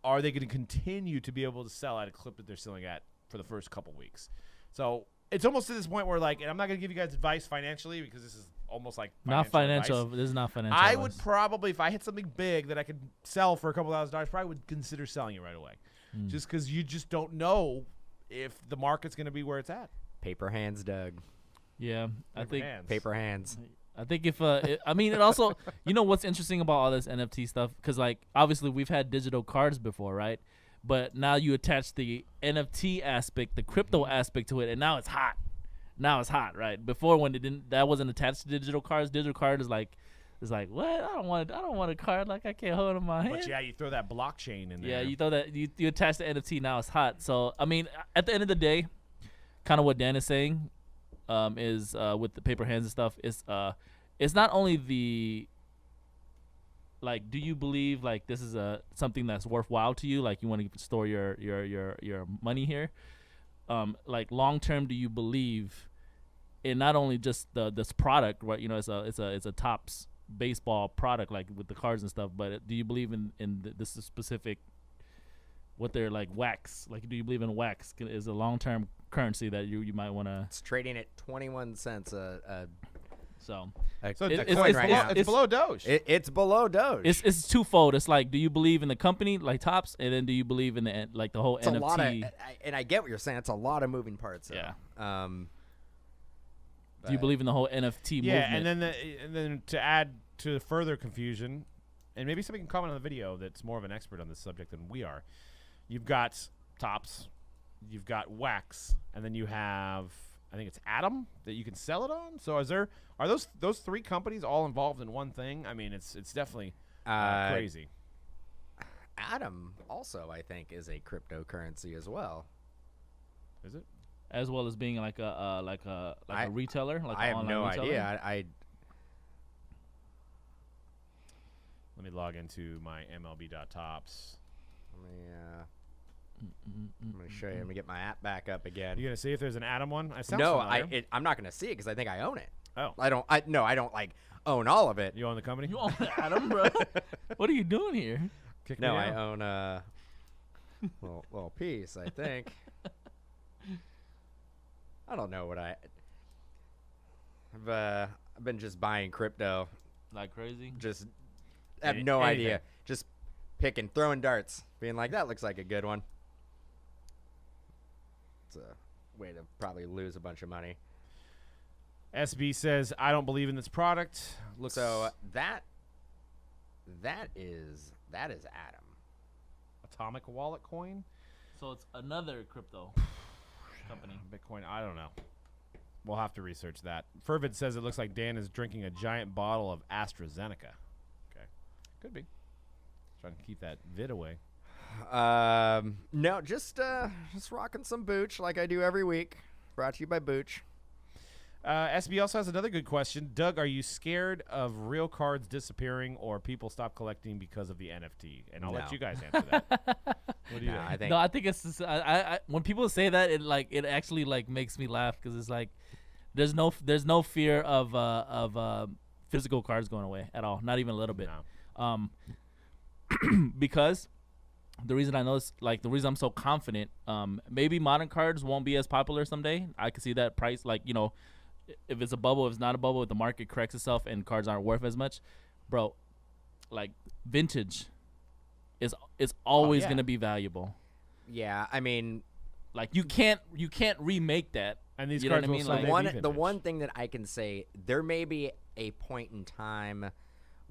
Are they going to continue to be able to sell at a clip that they're selling at for the first couple weeks? So it's almost to this point where, like, and I'm not going to give you guys advice financially because this is almost like Not financial. advice. This is not financial. I would advice. probably, if I hit something big that I could sell for a couple $1,000s, probably would consider selling it right away. Just because you just don't know if the market's going to be where it's at. Paper hands, Doug. Yeah, I think. Hands. Paper hands. I think if I mean it also, what's interesting about all this NFT stuff, because like obviously we've had digital cards before, right? But now you attach the NFT aspect, the crypto aspect to it, and now it's hot. Now it's hot, right? Before when that wasn't attached to digital cards. Digital card is like what? I don't want a card like I can't hold in my hand. But yeah, you throw that blockchain in there. Yeah, you throw that you attach the NFT. Now it's hot. So I mean, at the end of the day, kind of what Dan is saying is with the paper hands and stuff is it's not only the like, do you believe like this is something that's worthwhile to you, like you want to store your money here, like long term, do you believe in not only just this product, right? It's a Topps baseball product, like with the cards and stuff, but do you believe in this specific what they're like wax? Like, do you believe in wax is a long term currency that you might want to? It's trading at 21 cents So it's below Doge. It's below Doge. it's twofold. It's like, do you believe in the company like Topps, and then do you believe in the whole it's NFT? a lot of, and I get what you're saying. It's a lot of moving parts. Yeah. But Do you believe in the whole NFT yeah, movement? and then to add to further confusion, and maybe somebody can comment on the video that's more of an expert on this subject than we are. You've got Topps, you've got Wax, and then you have, I think it's Atom that you can sell it on. So are those three companies all involved in one thing? I mean, it's definitely crazy. Atom also, I think, is a cryptocurrency as well. Is it? As well as being like a retailer, like I an have online no retailer? idea. Let me log into my MLB.Topps. I'm gonna show you. Let me get my app back up again. You gonna see if there's an Atom one? I sound No, familiar. I'm not gonna see it because I think I own it. Oh, I don't like own all of it. you own the company? You own Adam, bro? What are you doing here? Kick No, me I out. own a little piece, I think. I don't know what I've been just buying crypto. Like crazy. Just have Any- no anything. idea. Just picking, throwing darts, being like, that looks like a good one. It's a way to probably lose a bunch of money. SB says, I don't believe in this product. Looks So that is Adam. Atomic Wallet coin? So it's another crypto company. Bitcoin, I don't know. We'll have to research that. Fervid says it looks like Dan is drinking a giant bottle of AstraZeneca. Okay. Could be. Trying to keep that vid away. No, just rocking some Booch like I do every week. Brought to you by Booch. SB also has another good question. Doug, are you scared of real cards disappearing or people stop collecting because of the NFT? And I'll let No. you guys answer that. What do you No, think? I think No, I think it's just, I when people say that, it actually like makes me laugh because it's like there's no fear of physical cards going away at all, not even a little bit. No. Because the reason I know is like the reason I'm so confident, maybe modern cards won't be as popular someday. I can see that price, like, you know, if it's a bubble, if it's not a bubble, if the market corrects itself and cards aren't worth as much, bro, like vintage is always yeah. gonna be valuable. yeah. I mean, Like you can't remake that. And these You know cards what I will mean? someday Like- be the vintage. one thing that I can say, there may be a point in time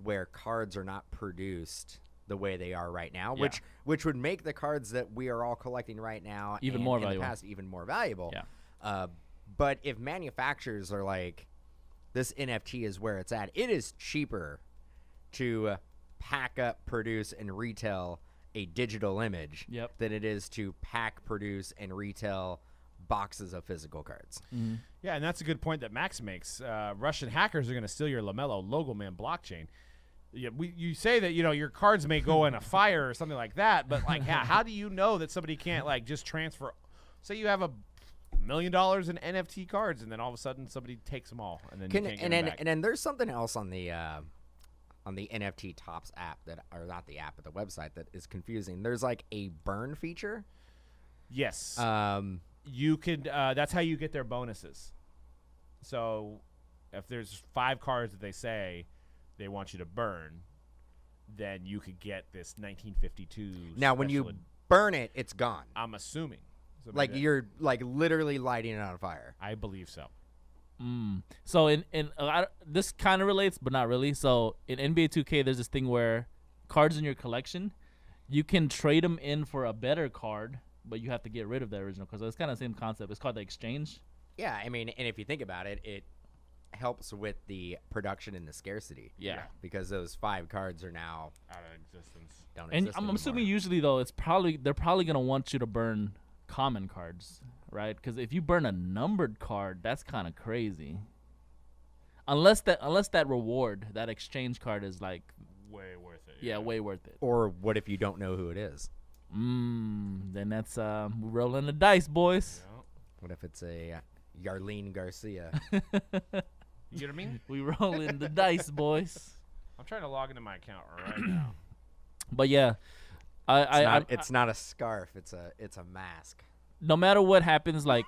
where cards are not produced the way they are right now, Yeah. which would make the cards that we are all collecting right now Even and more in valuable. the past even more valuable. Yeah. But if manufacturers are like, this NFT is where it's at, it is cheaper to pack up, produce, and retail a digital image Yep. than it is to pack, produce, and retail boxes of physical cards. Yeah, and that's a good point that Max makes. Russian hackers are going to steal your Lamello Logo Man blockchain. Yeah, you say that, you know, your cards may go in a fire or something like that, but like how do you know that somebody can't like just transfer? Say you have $1 million in NFT cards, and then all of a sudden somebody takes them all, and then you can't get them back. And then there's something else on the NFT Topps app that, or not the app, but the website, that is confusing. There's like a burn feature. Yes, You could. That's how you get their bonuses. So if there's 5 cards that they say they want you to burn, then you could get this 1952. now when you special burn it, it's gone. I'm assuming. So Like maybe you're like literally lighting it on fire. I believe so. So in this kind of relates, but not really. So in NBA 2K, there's this thing where cards in your collection, you can trade them in for a better card, but you have to get rid of the original card. So it's kind of the same concept. It's called the exchange. Yeah, I mean, and if you think about it, it helps with the production and the scarcity. Yeah. Because those 5 cards are now Out of existence. don't And exist I'm anymore. assuming usually though, they're probably gonna want you to burn common cards, right? Because if you burn a numbered card, that's kind of crazy. Unless that reward, that exchange card is like, Way worth it. yeah, way worth it. Or what if you don't know who it is? Then that's rolling the dice, boys. Yeah. What if it's a Yarlene Garcia? You get what I mean? We rolling the dice, boys. I'm trying to log into my account right now. But yeah, It's not a scarf. It's a mask. no matter what happens, like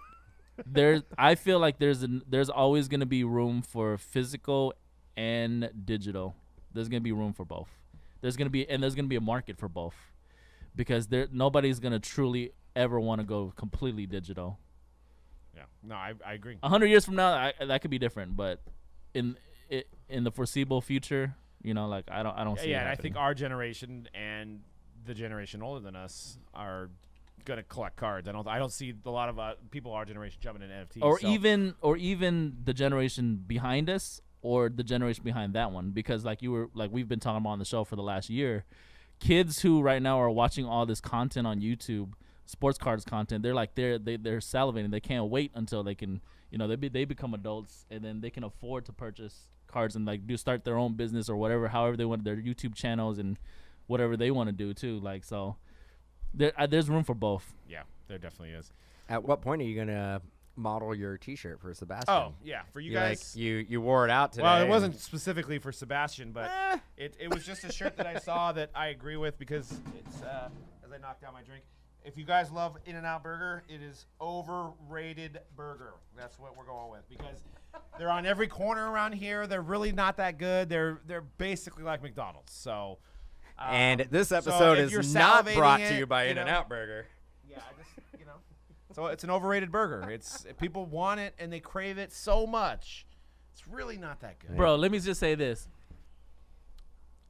I feel like there's always gonna be room for physical and digital. There's gonna be room for both. There's gonna be a market for both, because nobody's gonna truly ever want to go completely digital. Yeah. No, I agree. 100 years from now, that could be different, but in the foreseeable future, you know, like I don't see. Yeah, it and I happening. think our generation and the generation older than us are gonna collect cards. I don't see a lot of people our generation jumping into NFTs. or so- even the generation behind us or the generation behind that one, because like we've been talking about on the show for the last year, kids who right now are watching all this content on YouTube, sports cards content, they're salivating. They can't wait until they can, you know, they become adults and then they can afford to purchase cards and like start their own business or whatever, however they want, their YouTube channels and whatever they want to do too. Like, so there's room for both. Yeah, there definitely is. At what point are you gonna model your T-shirt for Sebastian? Oh yeah, for you guys. You wore it out today. Well, it and- wasn't specifically for Sebastian, but it was just a shirt that I saw that I agree with because it's as I knock down my drink. If you guys love In-N-Out Burger, it is overrated burger. That's what we're going with because they're on every corner around here. They're really not that good. They're basically like McDonald's. So. And this so episode if you're is not salivating brought it, to you by you know, In-N-Out Burger. Yeah, so it's an overrated burger. It's people want it and they crave it so much. It's really not that good. Bro, let me just say this.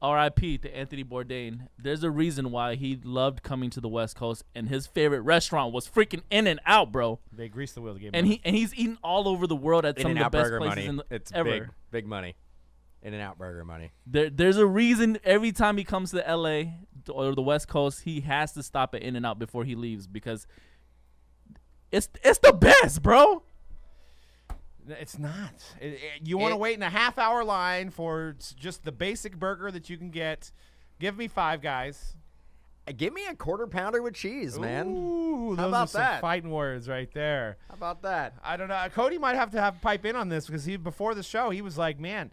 R.I.P. to Anthony Bourdain. There's a reason why he loved coming to the West Coast, and his favorite restaurant was freaking In-N-Out, bro. They greased the wheel to get And he's eaten all over the world at some of the In-N-Out best Burger places money. in the, It's ever. big money. In-N-Out Burger money. There's a reason every time he comes to L.A. or the West Coast, he has to stop at In-N-Out before he leaves because it's the best, bro. It's not. You want to wait in a half-hour line for just the basic burger that you can get. Give me Five Guys. Give me a quarter pounder with cheese, man. Ooh, those about are some that? fighting words right there. How about that? I don't know. Cody might have to pipe in on this because before the show he was like, "Man,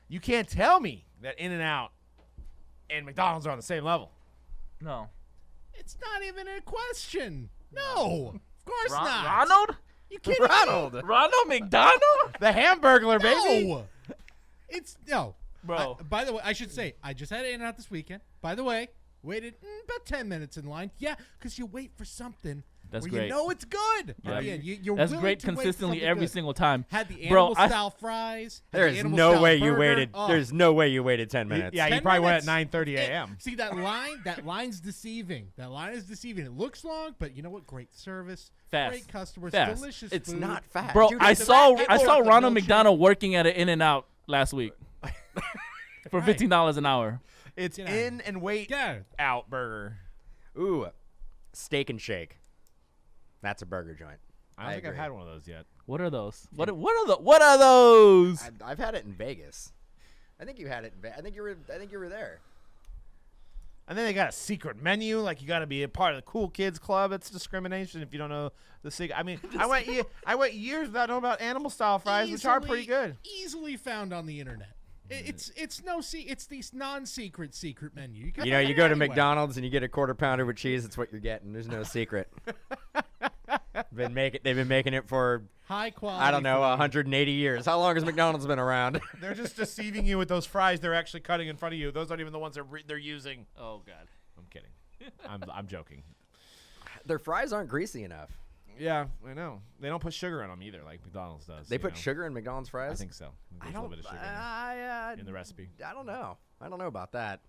you can't tell me that In-N-Out and McDonald's are on the same level." No. It's not even a question. No, of course not. Ronald? You kidding Ronald. Ronald McDonald? The Hamburglar, me? baby. No. It's no. Bro. By the way, I should say I just had In-N-Out this weekend. By the way, waited about 10 minutes in line. Yeah, because you wait for something That's where great. you know it's good. Yeah. Yeah, you're That's willing great to wait for consistently something every good. single time. Had the Bro, animal style fries. had There the is animal no style way you burger. waited. Oh. There's no way you waited 10 minutes. Yeah, you 10 probably went minutes. at 9:30 a.m. See that line? That line's deceiving. That line is deceiving. It looks long, but you know what? Great service, Fast. great customers, Fast. delicious It's food. not fast. Bro, Dude, I it's saw about- Ronald milkshake. McDonald working at an In-N-Out last week for Right. $15 an hour. It's Get out. in and wait Yeah. out burger. Ooh, Steak and Shake. That's a burger joint. I don't think I've agree. had one of those yet. What are those? What are those? I've had it in Vegas. I think you had it. I think you were there. And then they got a secret menu, like you got to be a part of the cool kids club. It's discrimination if you don't know the secret. I mean, I went years without knowing about animal style fries, which are pretty good. Easily found on the internet. It's these non-secret secret menu. can You know, find you it go to anywhere. McDonald's and you get a quarter pounder with cheese. It's what you're getting. There's no secret. They've been making it for High quality. I don't know food. 180 years. How long has McDonald's been around? They're just deceiving you with those fries they're actually cutting in front of you. Those aren't even the ones they're using. Oh God. I'm kidding. I'm joking. Their fries aren't greasy enough. Yeah, I know. They don't put sugar in them either, like McDonald's does. They you put know? sugar in McDonald's fries. I think so. I There's a don't. little bit of sugar in In the recipe. I don't know. I don't know about that.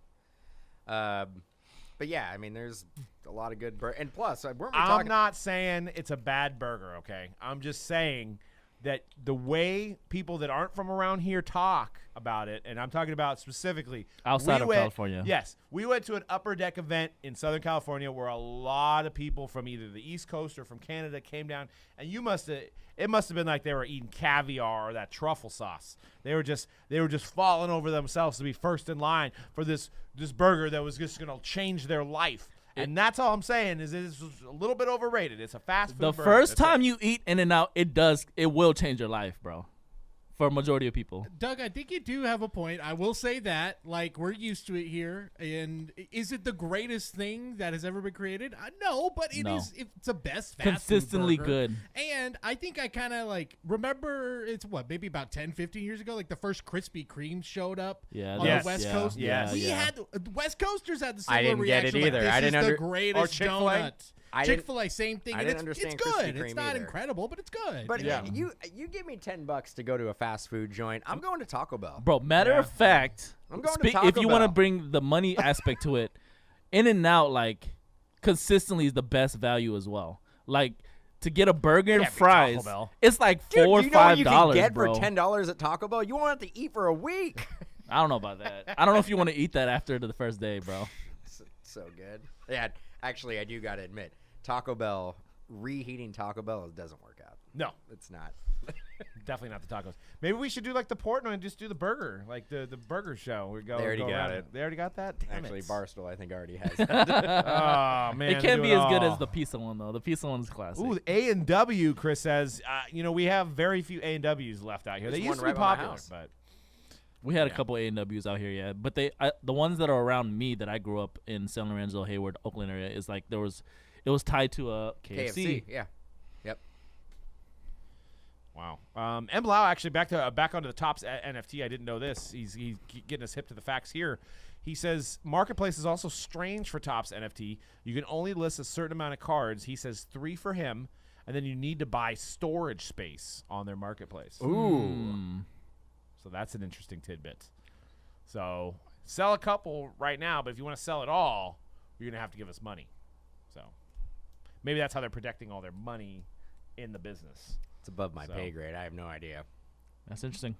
But yeah, I mean, there's a lot of good and plus, weren't we I'm talking? not saying it's a bad burger, okay? I'm just saying that the way people that aren't from around here talk about it, and I'm talking about specifically Outside we of went- California. Yes, we went to an upper deck event in Southern California where a lot of people from either the East Coast or from Canada came down, and it must have been like they were eating caviar or that truffle sauce. They were just falling over themselves to be first in line for this burger that was just going to change their life. And that's all I'm saying is it's a little bit overrated. It's a fast food The burger. first That's it. time you eat In-N-Out, it will change your life, bro. For a majority of people. Doug, I think you do have a point. I will say that, like, we're used to it here. And is it the greatest thing that has ever been created? No, but No. it's the best fast Consistently food burger. good. And I think I kind of, like, remember it's, maybe about 10, 15 years ago, like, the first Krispy Kreme showed up Yeah, on Yes. the West yeah, Coast. yes. We yeah. had, the West Coasters had the I similar didn't get it reaction. like, either. this I didn't is the under- greatest Or Chick-fil-A? donut. I didn't- Chick-fil-A, same thing. I and didn't it's understand good. Krispy It's Kreme not either. incredible, but it's good. But Yeah. you give me $10 to go to a fast food joint. I'm going to Taco Bell. Bro, matter of fact, I'm going to Taco if you want to Bell. bring the money aspect to it, In-N-Out, like, consistently is the best value as well. Like, to get a burger and Can't beat fries, Taco Bell. it's like Dude, $4 or you know what you $5, can get bro. for $10 at Taco Bell? You won't have to eat for a week. I don't know about that. I don't know if you want to eat that after the first day, bro. So good. Yeah, actually, I do got to admit, Taco Bell reheating Taco Bell doesn't work out. No, It's not. definitely not the tacos. Maybe we should do like the Portnoy and just do the burger, like the burger show. We go. They already go got around it. They already got that. Damn Actually, it. Barstool, I think, already has. Oh man, It can't do be as good all. as the pizza one though. The pizza one's classic. Ooh, A&W, Chris says, we have very few A&Ws left out here. There's They one used to be right by my popular, house. but We had a couple A&Ws out here, yeah. But the ones that are around me that I grew up in San Lorenzo, Hayward, Oakland area is like it was tied to a KFC. Yeah. Yep. wow. M. Blau, actually, back onto the Topps NFT. I didn't know this. He's getting us hip to the facts here. He says, Marketplace is also strange for Topps NFT. You can only list a certain amount of cards. He says 3 for him, and then you need to buy storage space on their Marketplace. Ooh. So that's an interesting tidbit. So sell a couple right now, but if you want to sell it all, you're going to have to give us money. So maybe that's how they're protecting all their money in the business. It's above my So. pay grade. I have no idea. That's interesting.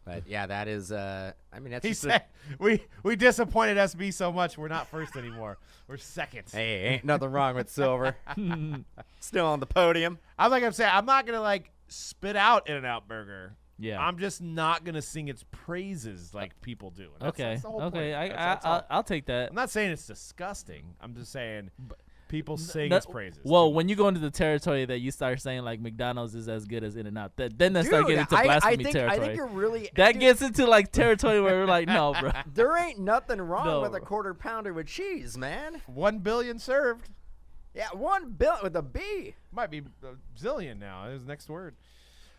But yeah, that is. I mean, that's He just said, we disappointed SB so much we're not first anymore. We're second. hey, ain't nothing wrong with silver. Still on the podium. I'm saying, I'm not going to like spit out In-N-Out Burger. Yeah. I'm just not going to sing its praises like people do. And Okay. that's the whole Okay. point. That's all. I'll take that. I'm not saying it's disgusting. I'm just saying people sing No- its praises. Well, too when much. you go into the territory that you start saying like McDonald's is as good as In-N-Out, then that start Dude, getting into I blasphemy think territory. you're really. that dude, gets into like territory where we're like, no, bro. There ain't nothing wrong No. with a quarter pounder with cheese, man. 1 billion served. Yeah, 1 bill with a B. Might be a zillion now. There's the next word.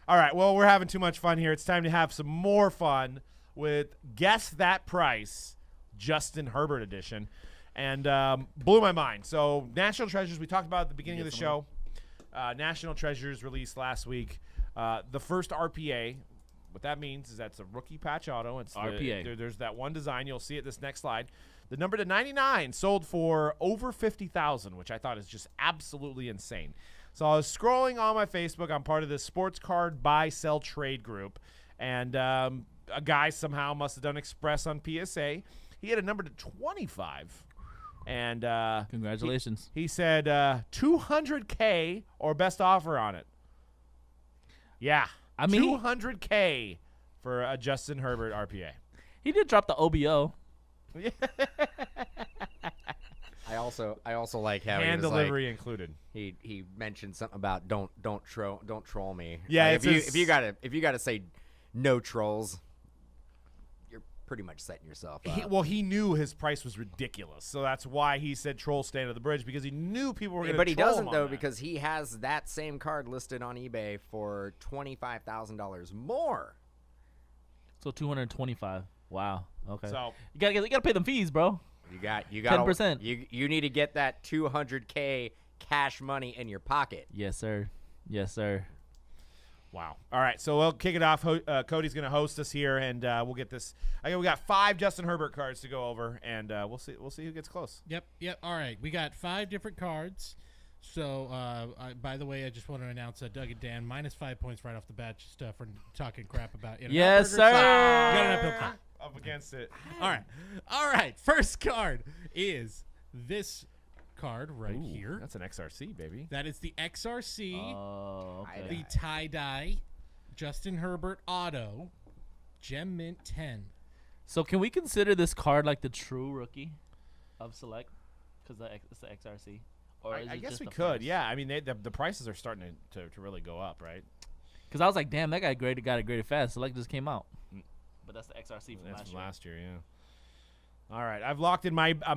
All right. Well, we're having too much fun here. It's time to have some more fun with Guess That Price, Justin Herbert edition. And blew my mind. So National Treasures, we talked about at the beginning of the show. National Treasures released last week. The first RPA. What that means is that's a rookie patch auto. It's RPA. There's that one design. You'll see it this next slide. The number to 99 sold for over $50,000, which I thought is just absolutely insane. So I was scrolling on my Facebook. I'm part of this sports card buy, sell, trade group. And a guy somehow must have done Express on PSA. He had a number to 25. And Congratulations. he said $200K or best offer on it. Yeah. I mean, 200K for a Justin Herbert RPA. He did drop the OBO. I also like how Hand he was delivery like, included. he mentioned something about don't troll me. Yeah, Like, it's if you gotta say no trolls, you're pretty much setting yourself up. He knew his price was ridiculous, so that's why he said troll stay under the bridge, because he knew people were going to But he troll doesn't him on though, that. because he has that same card listed on eBay for $25,000 more. So 225. Wow. Okay. So you gotta pay them fees, bro. You got 10%. You need to get that $200K cash money in your pocket. Yes, sir. Yes, sir. wow. All right, so we'll kick it off. Cody's going to host us here, and we'll get this. We got 5 Justin Herbert cards to go over, and we'll see who gets close. Yep. All right. We got 5 different cards. So, by the way, I just want to announce Doug and Dan -5 points right off the bat just for talking crap about it. Yes, sir. Got an uphill climb. Up against it. All right. First card is this card right Ooh, here. That's an XRC, baby. That is the XRC, Oh, okay. the tie-dye Justin Herbert auto, Gem Mint 10. So can we consider this card like the true rookie of Select? Because it's the XRC. Or is I it guess just we the could. first? Yeah, I mean, the prices are starting to really go up, right? Because I was like, damn, that guy got it graded fast. Select just came out. Mm. But that's the XRC from That's last from year. last year, yeah. All right, I've locked in my bet. What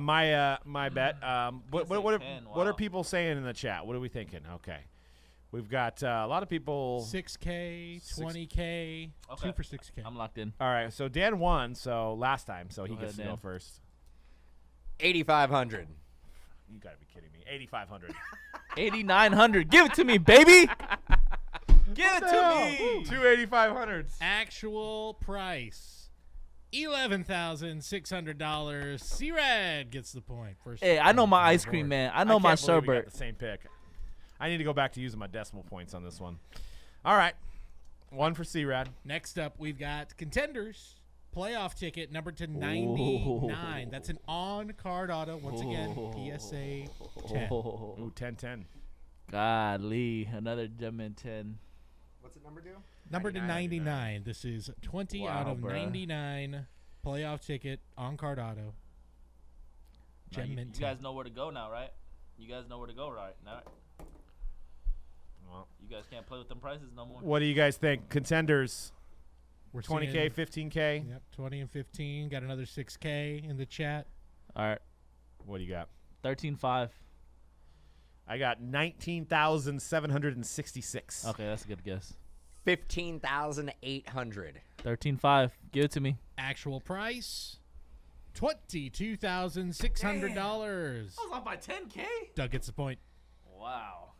PSA are 10, what are wow. people saying in the chat? What are we thinking? Okay, we've got a lot of people. 6K, 20K, Okay. 2 for 6K. I'm locked in. All right, so Dan won. So last time, so he Go gets ahead, to go Dan. first. 8,500. You gotta be kidding me. 8,500. 8,900. Give it to me, baby. Give it to me. 2 8,500s. Actual price, $11,600. C-Red gets the point. First. Hey, I know my ice Lord. cream, man. I know my can't believe we got sherbet. the same pick. I need to go back to using my decimal points on this one. All right, 1 for C-Rad. Next up, we've got Contenders. Playoff ticket numbered to 99. That's an on-card auto. Once again, PSA 10. Ooh, 10-10. Golly, another Genamint 10. What's the number do? Number to 99. This is 20 out Wow, of bruh. 99. Playoff ticket on card auto. Now, you Genamint guys 10. know where to go now, right? You guys know where to go right now. Well, You guys can't play with them prices no more. what do you guys think? Contenders, We're 20K, seeing- 15K. Yep, 20 and 15. Got another 6K in the chat. All right, What do you got? 13.5. I got 19,766. Okay, that's a good guess. 15,800. 13.5. Give it to me. Actual price $22,600. off by 10K. Doug gets the point. Wow.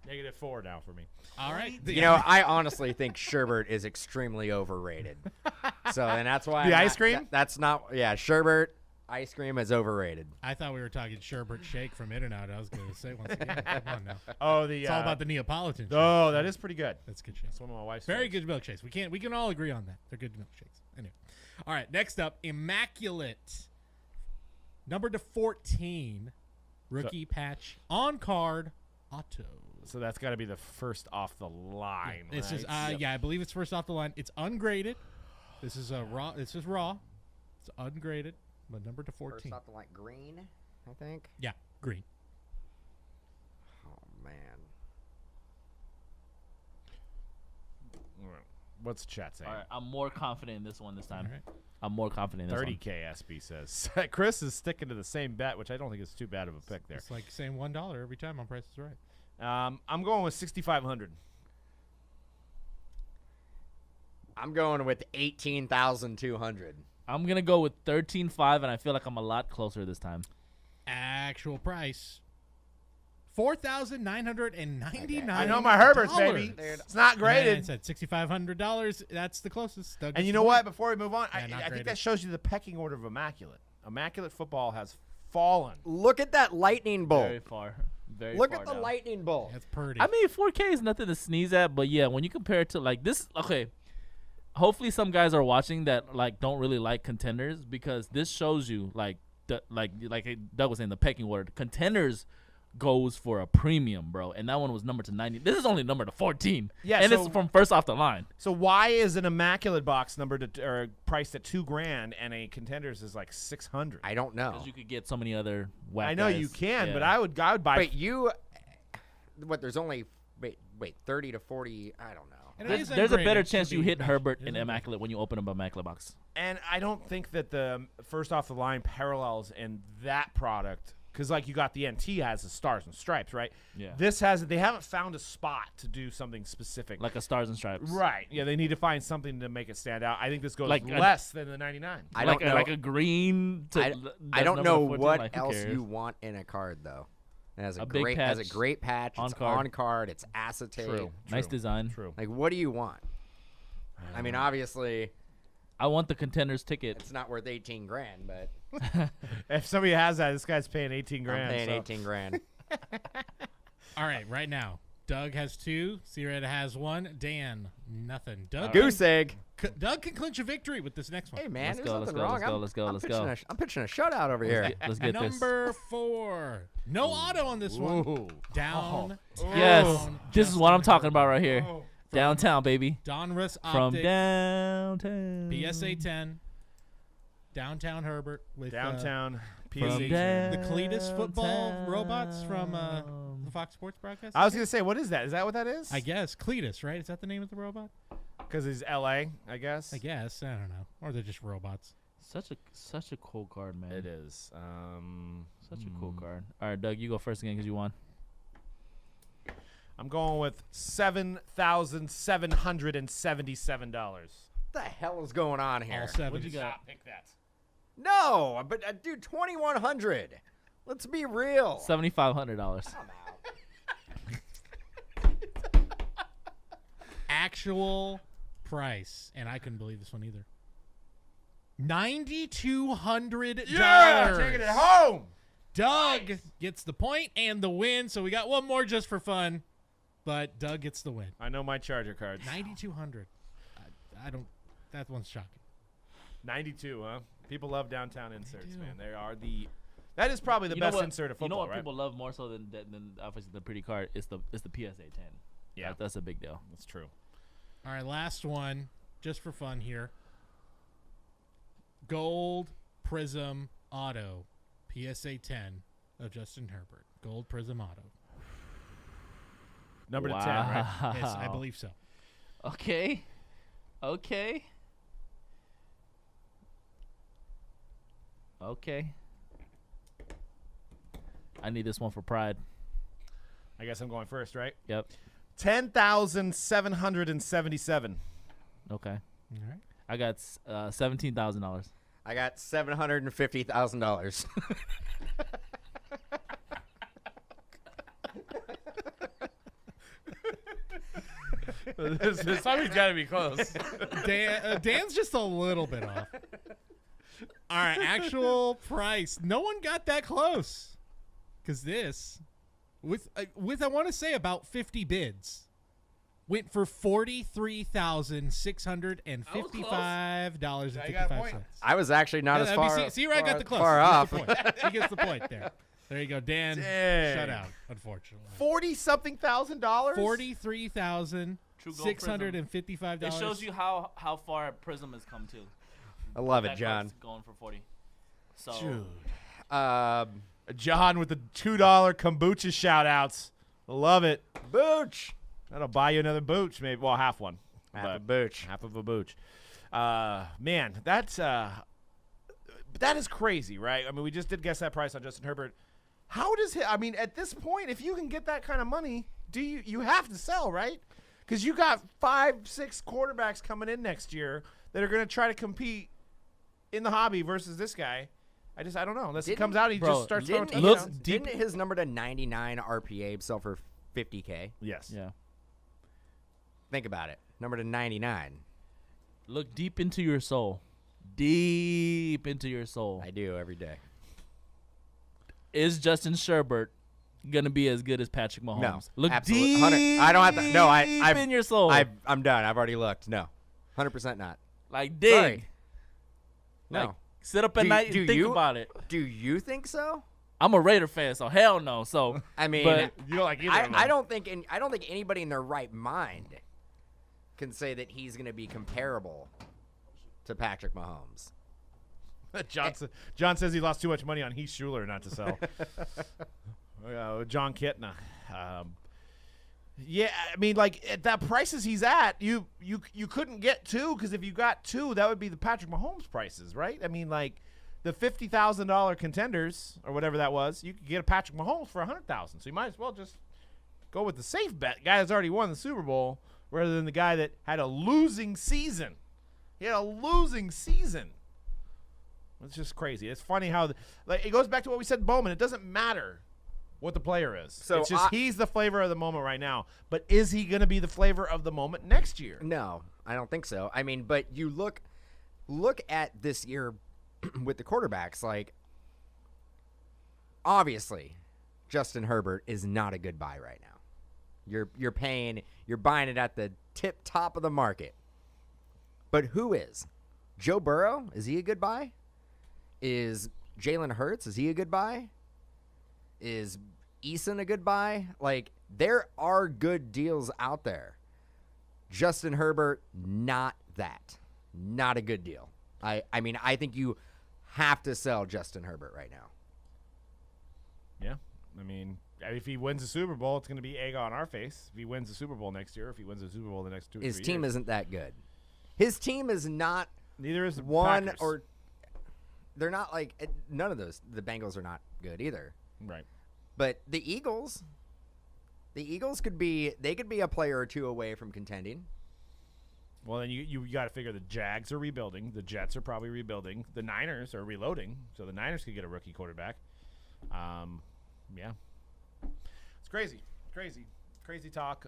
-4 now for me. All right. You know, I honestly think Herbert is extremely overrated. So, and that's why The I'm ice not- cream? that's not. Yeah, Herbert ice cream is overrated. I thought we were talking Sherbert Shake from In-N-Out. I was going to say once again. Come on now. Oh, the It's all about the Neapolitan. shake. Oh, that is pretty good. That's good shake. That's one of my wife's Very favorites. good milkshakes. We can all agree on that. They're good milkshakes. Anyway. All right, next up, Immaculate. Number to 14. Rookie patch on card auto. So that's got to be the first off the line. This is right? yeah, I believe it's first off the line. It's ungraded. This is a raw. This is raw. It's ungraded. But number to 14. First off the line, green, I think. Yeah, green. Oh man. What's the chat saying? All right, I'm more confident in this one this time. All right. I'm more confident in this 30K SB says. Chris is sticking to the same bet, which I don't think is too bad of a pick there. It's like saying $1 every time on Price is Right. I'm going with 6,500. I'm going with 18,200. one. I'm going to go with 13.5, and I feel like I'm a lot closer this time. Actual price $4,999. I know my Herberts, baby. Dude. It's not graded. It's at $6,500. That's the closest. Doug And gets you the know point. what? Before we move on, Yeah, I not think graded. that shows you the pecking order of Immaculate. Immaculate football has fallen. Look at that lightning bolt. Very far. Very Look far at the down. lightning bolt. That's pretty. I mean, 4K is nothing to sneeze at, but yeah, when you compare it to like this, okay. Hopefully, some guys are watching that like don't really like contenders because this shows you like like Doug was saying the pecking order. Contenders goes for a premium, bro, and that one was numbered to 90. This is only numbered to 14. Yeah, and so- it's from first off the line. So why is an Immaculate box numbered to, or priced at $2,000 and a Contenders is like 600? I don't know. Because you could get so many other whack I know guys. you can, Yeah. but I would buy. But you, what? There's only wait 30 to 40. I don't know. And it is There's a ungraded, better to chance you be hit mentioned. Herbert It is in ungraded. Immaculate when you open up a Immaculate box. And I don't think that the first off the line parallels in that product because like you got the NT has the stars and stripes, right? Yeah. This has they haven't found a spot to do something specific. Like a Stars and Stripes. Right. Yeah, they need to find something to make it stand out. I think this goes Like a- less than the 99. I like don't know. like a green to I that's don't number know 14, what like, who else cares? you want in a card though. It has A big great patch patch. on It's card. on card. It's acetate. True. Nice design. True. Like, what do you want? I mean, obviously, I want the Contenders ticket. it's not worth 18 grand, but If somebody has that, this guy's paying 18 grand. I'm paying so- 18 grand. All right, right now, Doug has 2. Sierra has 1. Dan, nothing. Doug, Goose egg. Doug can clinch a victory with this next one. Hey man, Let's there's go, nothing let's go, wrong. let's go, I'm- let's go, I'm let's pitching go. I'm pitching a shutout over here. Let's get this. Number 4. No auto on this one. Ooh. Down. Yes, this is what I'm talking about right here. Oh. Downtown, baby. Donruss From Optic. downtown. PSA 10. Downtown Herbert with Downtown. From PSA. the Cletus football downtown. robots from the Fox Sports broadcast. I was going to say, what is that? Is that what that is? I guess Cletus, right? Is that the name of the robot? Because it's LA, I guess. I guess. I don't know. Or they're just robots. Such a cool card, man. It is. Such a cool card. All right, Doug, you go first again because you won. I'm going with $7,777. What the hell is going on here? All 7. What'd you got? Pick that. No, but dude, 2,100. Let's be real. $7,500. I'm out. Actual price. And I couldn't believe this one either. $9,200. Yeah, taking it home. Doug gets the point and the win. So we got one more just for fun. But Doug gets the win. I know my Charger cards. 9,200. I don't. That one's shocking. 92, huh? People love downtown inserts, do. man. They are the That is probably the You know best what- insert of You know football, what right? people love more so than obviously the pretty card? It's the PSA 10. Yeah. That's a big deal. That's true. All right, last one, just for fun here. Gold Prism Auto, PSA 10 of Justin Herbert. Gold Prism Auto. Number to 10, right? Yes, I believe so. Okay. Okay. I need this one for pride. I guess I'm going first, right? Yep. 10,777. Okay. All right. I got $17,000. I got $750,000. Somebody's got to be close. Dan's just a little bit off. All right, actual price. No one got that close. Because this, with I want to say about 50 bids, went for $43,655.55. I was actually not as far. See where I got the close. far He off. gets the point. He gets the point there. There you go, Dan. Dang. Shut out, unfortunately. 40-something thousand dollars? $43,655. It shows you how far Prism has come to. I love it, That John. card's going for 40. So Dude. John with the $2 kombucha shout-outs. Love it. Booch. That'll buy you another booch, maybe. Well, half one. Half but a booch. Half of a booch. Man, that is crazy, right? I mean, we just did guess that price on Justin Herbert. How does he? I mean, at this point, if you can get that kind of money, you have to sell, right? Because you got 5-6 quarterbacks coming in next year that are going to try to compete in the hobby versus this guy. I don't know. Unless he comes out, he just starts throwing touchdowns. Didn't his number to 99 RPA sell for $50K? Yes. yeah. Think about it. Number to 99. Look deep into your soul. Deep into your soul. I do every day. Is Justin Herbert gonna be as good as Patrick Mahomes? No, Look absolutely. deep. 100 I don't have to. No, I've in your soul. I'm done. I've already looked. No, 100% not. Like dig. Sorry. Like, No. sit up at night and think about it. Do you think so? I'm a Raider fan, so hell no. So I mean, but You don't like either of them. I don't think anybody in their right mind can say that he's going to be comparable to Patrick Mahomes. John says he lost too much money on Heath Schuler not to sell. John Kitna. Yeah, I mean, like at that prices he's at, you couldn't get two, because if you got two, that would be the Patrick Mahomes prices, right? I mean, like the $50,000 contenders or whatever that was, you could get a Patrick Mahomes for $100,000. So you might as well just go with the safe bet, guy that's already won the Super Bowl, rather than the guy that had a losing season. He had a losing season. It's just crazy. It's funny how it goes back to what we said, Bowman. It doesn't matter what the player is. So it's just he's the flavor of the moment right now. But is he going to be the flavor of the moment next year? No, I don't think so. I mean, but you look at this year with the quarterbacks. Like, obviously, Justin Herbert is not a good buy right now. You're buying it at the top of the market. But who is? Joe Burrow? Is he a good buy? Is Jalen Hurts? Is he a good buy? Is Eason a good buy? Like, there are good deals out there. Justin Herbert, not that. Not a good deal. I mean, I think you have to sell Justin Herbert right now. Yeah. I mean, if he wins the Super Bowl, it's going to be egg on our face. If he wins the Super Bowl next year, if he wins the Super Bowl the next 2 or 3 years. His team isn't that good. His team is not Neither is the one Packers. or they're not like none of those. The Bengals are not good either. Right. But the Eagles could be a player or two away from contending. Well, then you got to figure the Jags are rebuilding. The Jets are probably rebuilding. The Niners are reloading, so the Niners could get a rookie quarterback. Yeah. It's crazy talk.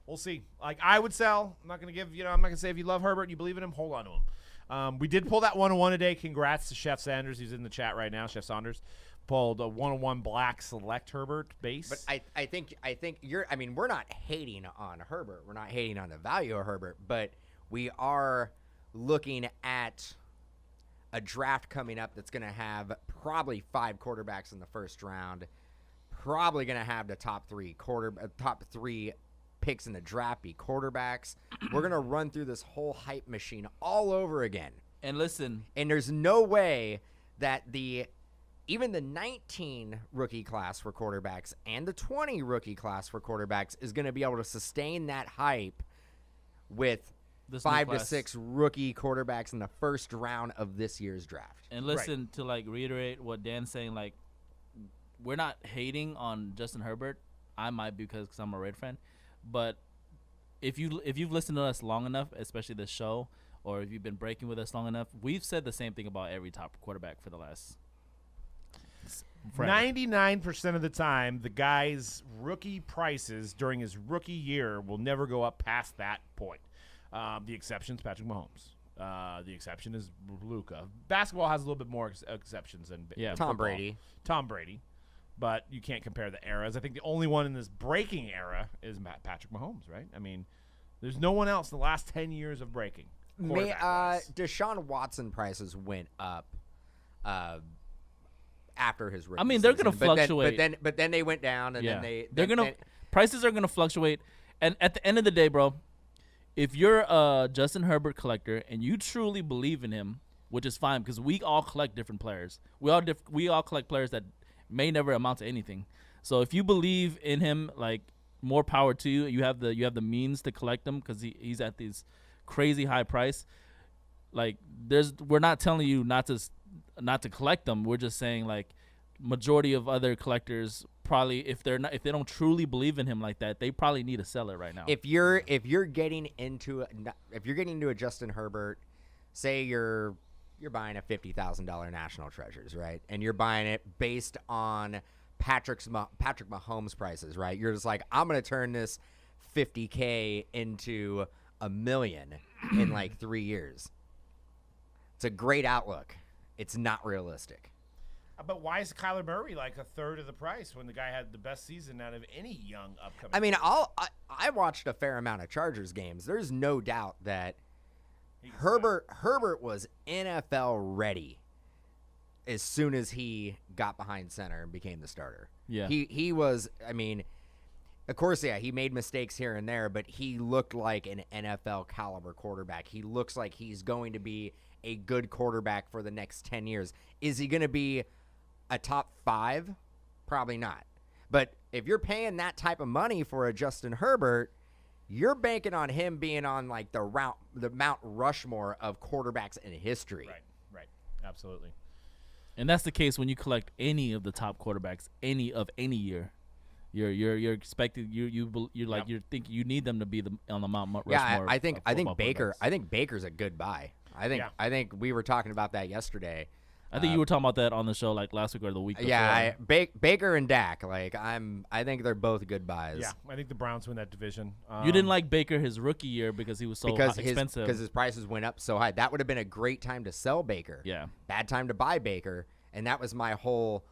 We'll see. Like, I would sell. I'm not going to give, I'm not going to say if you love Herbert and you believe in him, hold on to him. We did pull that 101 today. Congrats to Chef Sanders. He's in the chat right now. Chef Saunders pulled a 101 black select Herbert base. But I think we're not hating on Herbert. We're not hating on the value of Herbert, but we are looking at a draft coming up that's going to have probably 5 quarterbacks in the first round, probably going to have the top 3 picks in the draft be quarterbacks. We're going to run through this whole hype machine all over again. And listen, And there's no way that even the 19 rookie class for quarterbacks and the 20 rookie class for quarterbacks is going to be able to sustain that hype with this new 5 to class. 6 rookie quarterbacks in the first round of this year's draft. And listen, to like reiterate what Dan's saying, like we're not hating on Justin Herbert. I might be because I'm a Red fan, but if you've listened to us long enough, especially this show, or if you've been breaking with us long enough, we've said the same thing about every top quarterback for the last forever. 99% of the time, the guy's rookie prices during his rookie year will never go up past that point. The exception is Patrick Mahomes. The exception is Luka. Basketball has a little bit more exceptions than Yeah. Tom football. Brady. Tom Brady. But you can't compare the eras. I think the only one in this breaking era is Patrick Mahomes, right? I mean, there's no one else in the last 10 years of breaking. Deshaun Watson prices went up after his rookie I mean, they're gonna season, but then- fluctuate. But then they went down, and then they're gonna prices are gonna fluctuate, and at the end of the day, bro, if you're a Justin Herbert collector and you truly believe in him, which is fine because we all collect different players. We all collect players that may never amount to anything. So if you believe in him, like more power to you. You have the means to collect them because he's at these crazy high price. Like we're not telling you not to collect them. We're just saying like majority of other collectors probably if they don't truly believe in him like that, they probably need to sell it right now. If you're getting into a Justin Herbert, say you're buying a $50,000 National Treasures, right? And you're buying it based on Patrick Mahomes prices, right? You're just like, I'm gonna turn this $50K into $1 million in like 3 years. It's a great outlook. It's not realistic. But why is Kyler Murray like a third of the price when the guy had the best season out of any young upcoming? I mean, I watched a fair amount of Chargers games. There's no doubt that Herbert was NFL ready as soon as he got behind center and became the starter. Yeah. He was, I mean, of course, yeah, he made mistakes here and there, but he looked like an NFL caliber quarterback. He looks like he's going to be a good quarterback for the next 10 years. Is he going to be a top 5? Probably not. But if you're paying that type of money for a Justin Herbert, you're banking on him being on like the Mount Rushmore of quarterbacks in history. Right. Absolutely. And that's the case when you collect any of the top quarterbacks, any year. You're expected you're like you're thinking you need them to be on the Mount Rushmore. Yeah, I think quarterbacks. I think Baker's a good buy. I think we were talking about that yesterday. I think you were talking about that on the show like last week or the week before. Yeah, Baker and Dak. Like I think they're both good buys. Yeah, I think the Browns win that division. You didn't like Baker his rookie year because he was so expensive. Because his prices went up so high. That would have been a great time to sell Baker. Yeah. Bad time to buy Baker, and that was my whole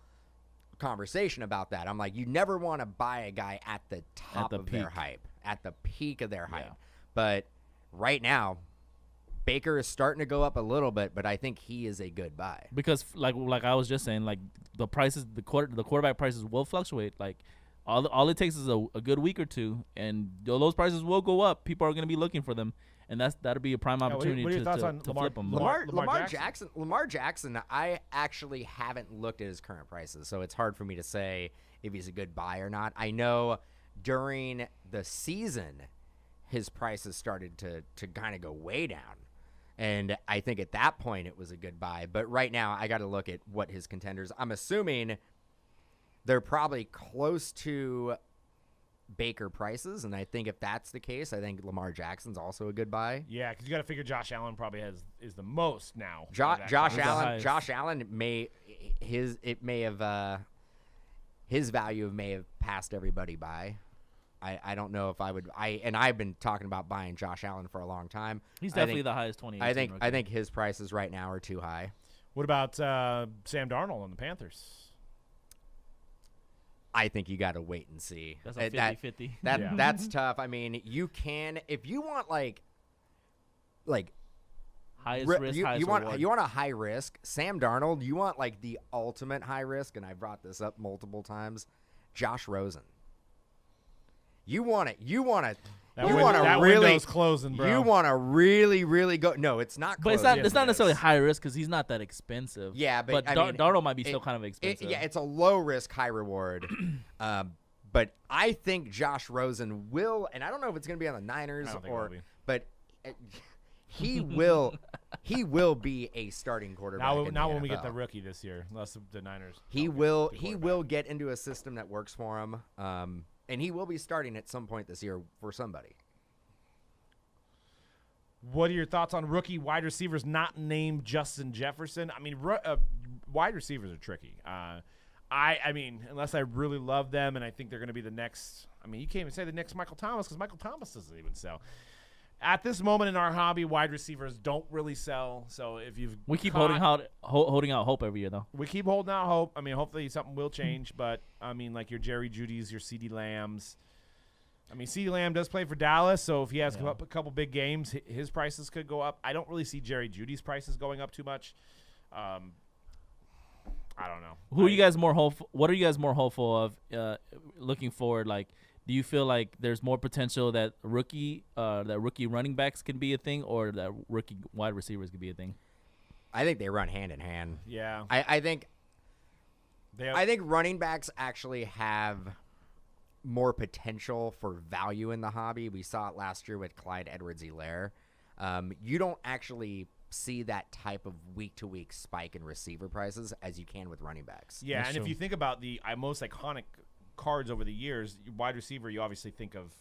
conversation about that. I'm like, you never want to buy a guy at the top of their hype, at the peak of their hype. Yeah. But right now, Baker is starting to go up a little bit, but I think he is a good buy. Because like I was just saying, like the prices, the quarterback prices will fluctuate. Like all it takes is a good week or two, and those prices will go up. People are going to be looking for them, and that'll be a prime opportunity what are your thoughts on to flip them. Lamar Jackson, I actually haven't looked at his current prices, so it's hard for me to say if he's a good buy or not. I know during the season, his prices started to kind of go way down. And I think at that point it was a good buy. But right now I got to look at what his contenders. I'm assuming they're probably close to Baker prices. And I think if that's the case, I think Lamar Jackson's also a good buy. Yeah, because you got to figure Josh Allen probably is the most now. Josh Allen his value may have passed everybody by. I don't know if I would. I've been talking about buying Josh Allen for a long time. He's definitely the highest 2018 I think his prices right now are too high. What about Sam Darnold on the Panthers? I think you got to wait and see. That's a 50-50. That's tough. I mean, you can if you want like Highest risk, you highest want reward. you want a high risk. Sam Darnold, you want like the ultimate high risk, and I brought this up multiple times. Josh Rosen. You want it. You want to. You want to that really window's closing, bro. You want to really go. No, it's not. But closing. it's not necessarily high risk because he's not that expensive. Yeah, but I mean, Darnold might be still kind of expensive. Yeah, it's a low risk, high reward. But I think Josh Rosen will, and I don't know if it's going to be on the Niners I don't think it will be. but he will. He will be a starting quarterback. Now in when we the get the NFL. rookie this year, unless the Niners. He don't will. get the He quarterback. will get into a system that works for him. And he will be starting at some point this year for somebody. What are your thoughts on rookie wide receivers not named Justin Jefferson? I mean, wide receivers are tricky. I mean, unless I really love them and I think they're going to be the next. I mean, you can't even say the next Michael Thomas because Michael Thomas doesn't even sell. At this moment in our hobby, wide receivers don't really sell. So if we keep holding out hope every year, though. we keep holding out hope. I mean, hopefully something will change. But I mean, like your Jerry Jeudy's, your CeeDee Lambs. I mean, CeeDee Lamb does play for Dallas, so if he has a couple big games, his prices could go up. I don't really see Jerry Jeudy's prices going up too much. I don't know. Who are you guys more hopeful? What are you guys more hopeful of looking forward? Like, do you feel like there's more potential that rookie running backs can be a thing, or that rookie wide receivers could be a thing? I think they run hand in hand. Yeah. I think They I think running backs actually have more potential for value in the hobby. We saw it last year with Clyde Edwards-Helaire. You don't actually see that type of week-to-week spike in receiver prices as you can with running backs. Yeah, That's and if true. you think about the most iconic cards over the years, wide receiver, you obviously think of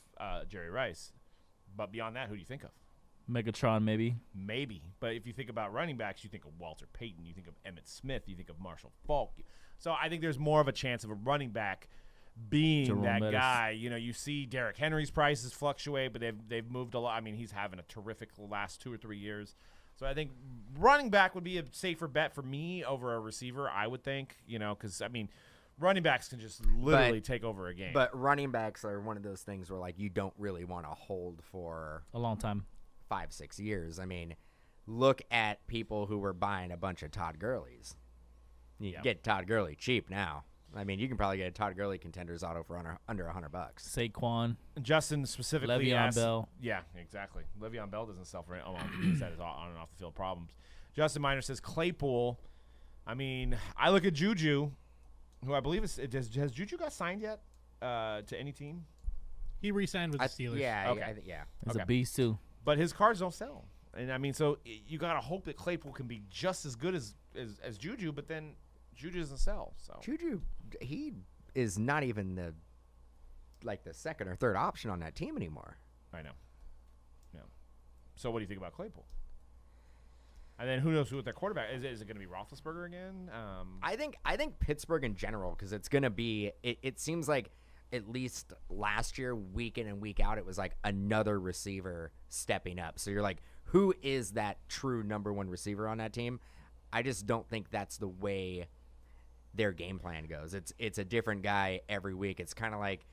Jerry Rice. But beyond that, who do you think of? Megatron, maybe. Maybe. But if you think about running backs, you think of Walter Payton, you think of Emmitt Smith, you think of Marshall Faulk. So I think there's more of a chance of a running back being Jerome that Bettis. guy. You know, you see Derrick Henry's prices fluctuate, but they've moved a lot. I mean, he's having a terrific last 2 or 3 years. So I think running back would be a safer bet for me over a receiver, I would think, you know, because, I mean, running backs can just literally take over a game. But running backs are one of those things where, like, you don't really want to hold for A long time. 5-6 years. I mean, look at people who were buying a bunch of Todd Gurley's. You can get Todd Gurley cheap now. I mean, you can probably get a Todd Gurley Contenders auto for under $100. Saquon. Justin specifically Le'Veon asked, Bell. Yeah, exactly. Le'Veon Bell doesn't sell for it. Oh, well, he's had his on and off the field problems. Justin Miner says Claypool. I mean, I look at Juju, who I believe has Juju got signed yet to any team? He re-signed with the Steelers. Yeah, Okay. yeah. He's Okay. a beast, too. But his cards don't sell. And I mean, so you got to hope that Claypool can be just as good as Juju, but then Juju doesn't sell. So Juju, he is not even the second or third option on that team anymore. I know. Yeah. So what do you think about Claypool? And then who knows who with their quarterback is? Is it going to be Roethlisberger again? I think Pittsburgh in general, because it's going to be. It seems like at least last year, week in and week out, it was like another receiver stepping up. So you're like, who is that true number one receiver on that team? I just don't think that's the way their game plan goes. It's a different guy every week. It's kind of like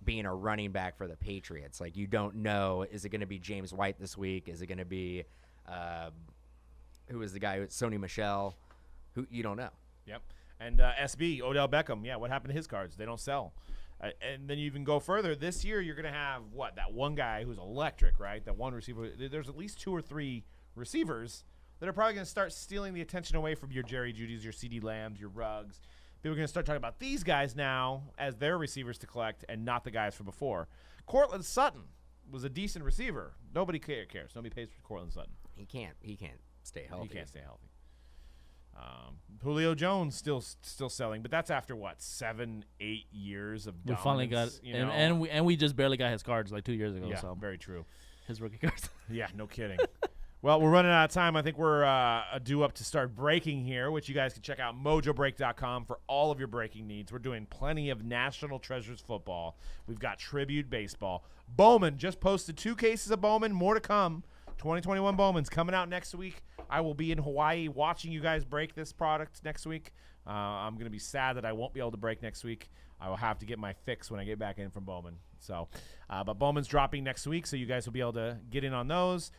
being a running back for the Patriots. Like, you don't know, is it going to be James White this week? Is it going to be who is the guy? Sony Michel? Who you don't know. Yep. And SB, Odell Beckham. Yeah, what happened to his cards? They don't sell. And then you even go further. This year, you're going to have, that one guy who's electric, right? That one receiver. There's at least 2 or 3 receivers that are probably going to start stealing the attention away from your Jerry Jeudy's, your CeeDee Lambs, your Ruggs. People are going to start talking about these guys now as their receivers to collect and not the guys from before. Cortland Sutton was a decent receiver. Nobody cares. Nobody pays for Cortland Sutton. He can't stay healthy. He can't stay healthy. Julio Jones still selling, but that's after 7-8 years of We dominance. finally got, and we just barely got his cards like 2 years ago. Yeah, So very true. his rookie cards. Yeah, no kidding. Well, we're running out of time. I think we're due up to start breaking here, which you guys can check out Mojobreak.com for all of your breaking needs. We're doing plenty of National Treasures football. We've got Tribute baseball. Bowman just posted 2 cases of Bowman. More to come. 2021 Bowman's coming out next week. I will be in Hawaii watching you guys break this product next week. I'm going to be sad that I won't be able to break next week. I will have to get my fix when I get back in from Bowman. So, but Bowman's dropping next week, so you guys will be able to get in on those.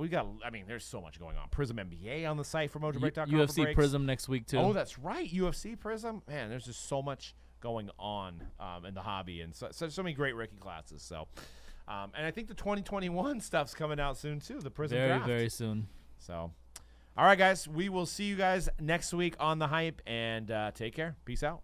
We got. I mean, there's so much going on. Prism NBA on the site for Mojobreak.com. UFC for breaks. Prism next week too. Oh, that's right. UFC Prism. Man, there's just so much going on in the hobby, and so many great rookie classes. So, and I think the 2021 stuff's coming out soon too. The Prism draft. very soon. So, all right, guys. We will see you guys next week on the hype, and take care. Peace out.